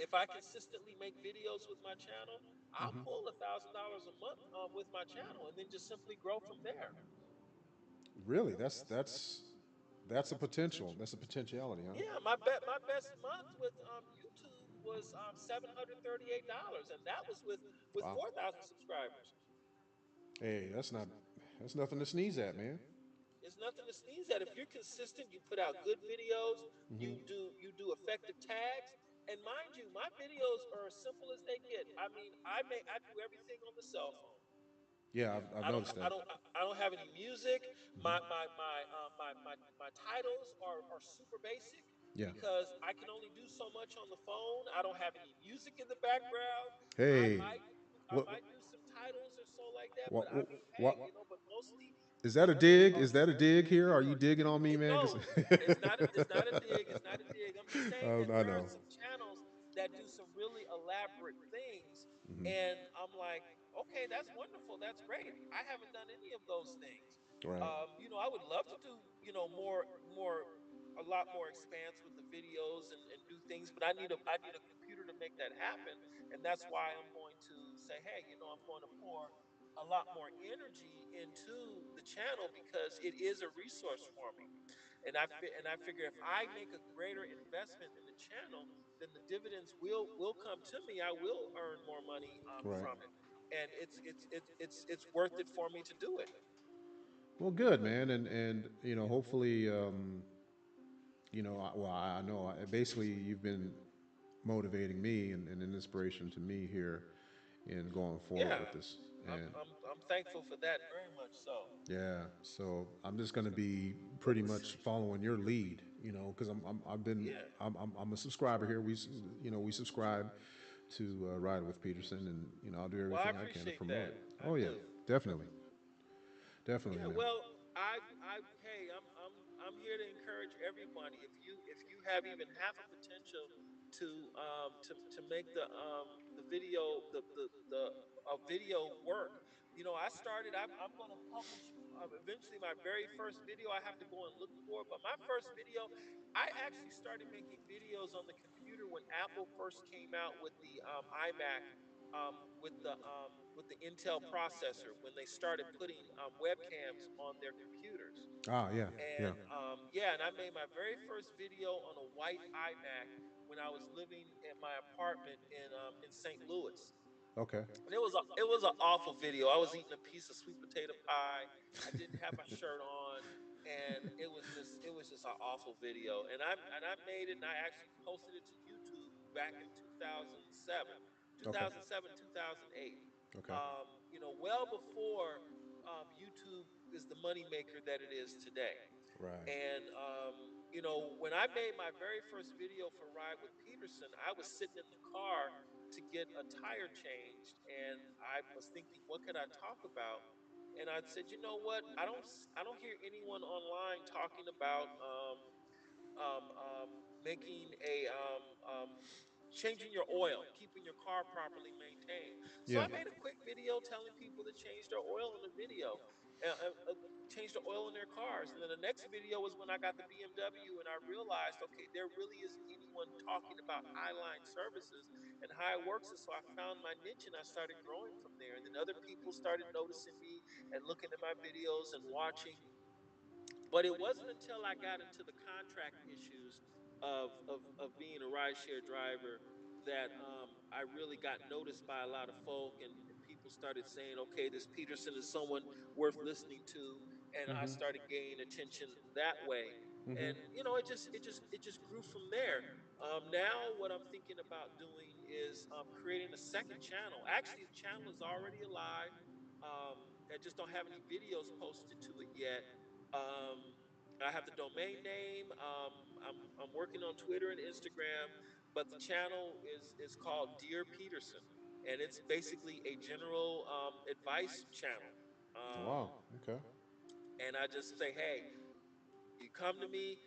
If I consistently make videos with my channel, I'll Hmm. pull $1,000 a month with my channel, and then just simply grow from there. Really, that's a potential. That's a potentiality, huh? Yeah, my best month with YouTube was $738, and that was with Wow. 4,000 subscribers. Hey, that's nothing to sneeze at, man. It's nothing to sneeze at. If you're consistent, you put out good videos, Hmm. you do effective tags, and mind you, my videos are as simple as they get. I mean, I do everything on the cell phone. Yeah, I've I don't noticed I that. don't I don't have any music. Hmm. My titles are super basic Yeah. because I can only do so much on the phone. I don't have any music in the background. I Hey, might I what, might do some titles or so like that, but what, I what, mean, hey, what but mostly is that a dig? Is that a dig here? Are you digging on me, man? 'Cause no, it's not a dig. It's not a dig. I'm just saying that I there are know. some channels that do some really elaborate things, Hmm. and I'm like, okay, that's wonderful. That's great. I haven't done any of those things. Right. I would love to do, a lot more expanse with the videos and do things, but I need a computer to make that happen, and that's why I'm going to say, hey, I'm going to pour a lot more energy into the channel because it is a resource for me. And I figure if I make a greater investment in the channel, then the dividends will come to me. I will earn more money Right. from it, and it's worth it for me to do it. Well, good, man, and hopefully, well, I know basically you've been motivating me and an inspiration to me here in going forward Yeah, with this. I'm And I'm I'm thankful for that very much. So yeah, so I'm just going to be pretty much following your lead, because I've been yeah. I'm a subscriber here. We subscribe to Ride with Peterson, and I'll do Well, I everything I can to appreciate promote that. it. I Oh yeah, do. definitely, definitely, Yeah, man. well, hey, I'm here to encourage everybody. If you have even half a potential to make the video the a video work, I started. I'm going to publish eventually my very first video. I have to go and look for it, but my first video, I actually started making videos on the computer when Apple first came out with the iMac with the Intel processor when they started putting webcams on their computers. Ah, yeah, yeah. And yeah, and I made my very first video on a white iMac when I was living in my apartment in St. Louis. Okay. And it was an awful video. I was eating a piece of sweet potato pie. I didn't have my shirt on. and it was just an awful video. And I made it, and I actually posted it to YouTube back in 2007, Okay. 2008. Okay. Well before YouTube is the moneymaker that it is today. Right. And when I made my very first video for Ride with Peterson, I was sitting in the car to get a tire changed, and I was thinking, what could I talk about? And I said, you know what? I don't hear anyone online talking about making a changing your oil, keeping your car properly maintained. So Yeah. I made a quick video telling people to change their oil in the video, uh, uh, change the oil in their cars. And then the next video was when I got the BMW, and I realized, okay, there really isn't anyone talking about highline services and how it works. And so I found my niche, and I started growing from there. And then other people started noticing me and looking at my videos and watching. But it wasn't until I got into the contract issues of being a rideshare driver that I really got noticed by a lot of folk, and people started saying, okay, this Peterson is someone worth listening to. And I Mm-hmm. started gaining attention that way. Mm-hmm. And it just grew from there. Now what I'm thinking about doing is creating a second channel. Actually, the channel is already alive. I just don't have any videos posted to it yet. um, I have the domain name. I'm working on Twitter and Instagram, but the channel is called Dear Peterson, and it's basically a general advice channel. Wow. Okay. And I just say, hey, you come to me.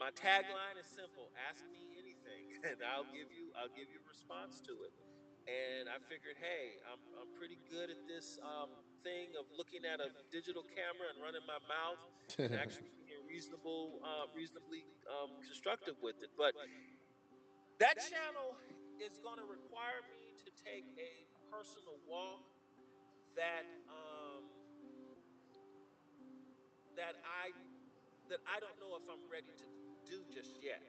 My tagline is simple: ask me anything, and I'll give you a response to it. And I figured, hey, I'm pretty good at this thing of looking at a digital camera and running my mouth and actually being reasonably constructive with it. But that channel is going to require me to take a personal walk that that I that I don't know if I'm ready to do just yet.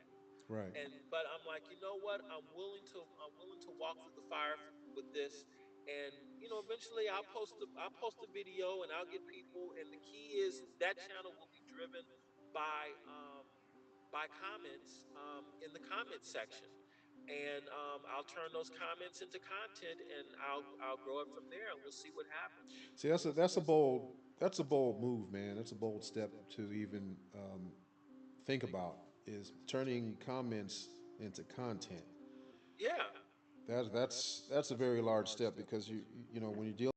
Right. But I'm like, you know what? I'm willing to walk through the fire with this. And eventually I'll post a video, and I'll get people. And the key is that channel will be driven by comments in the comment section. And I'll turn those comments into content, and I'll grow it from there, and we'll see what happens. See, that's a bold move, man. That's a bold step to even think about is turning comments into content. Yeah. That's a very large step because you know when you deal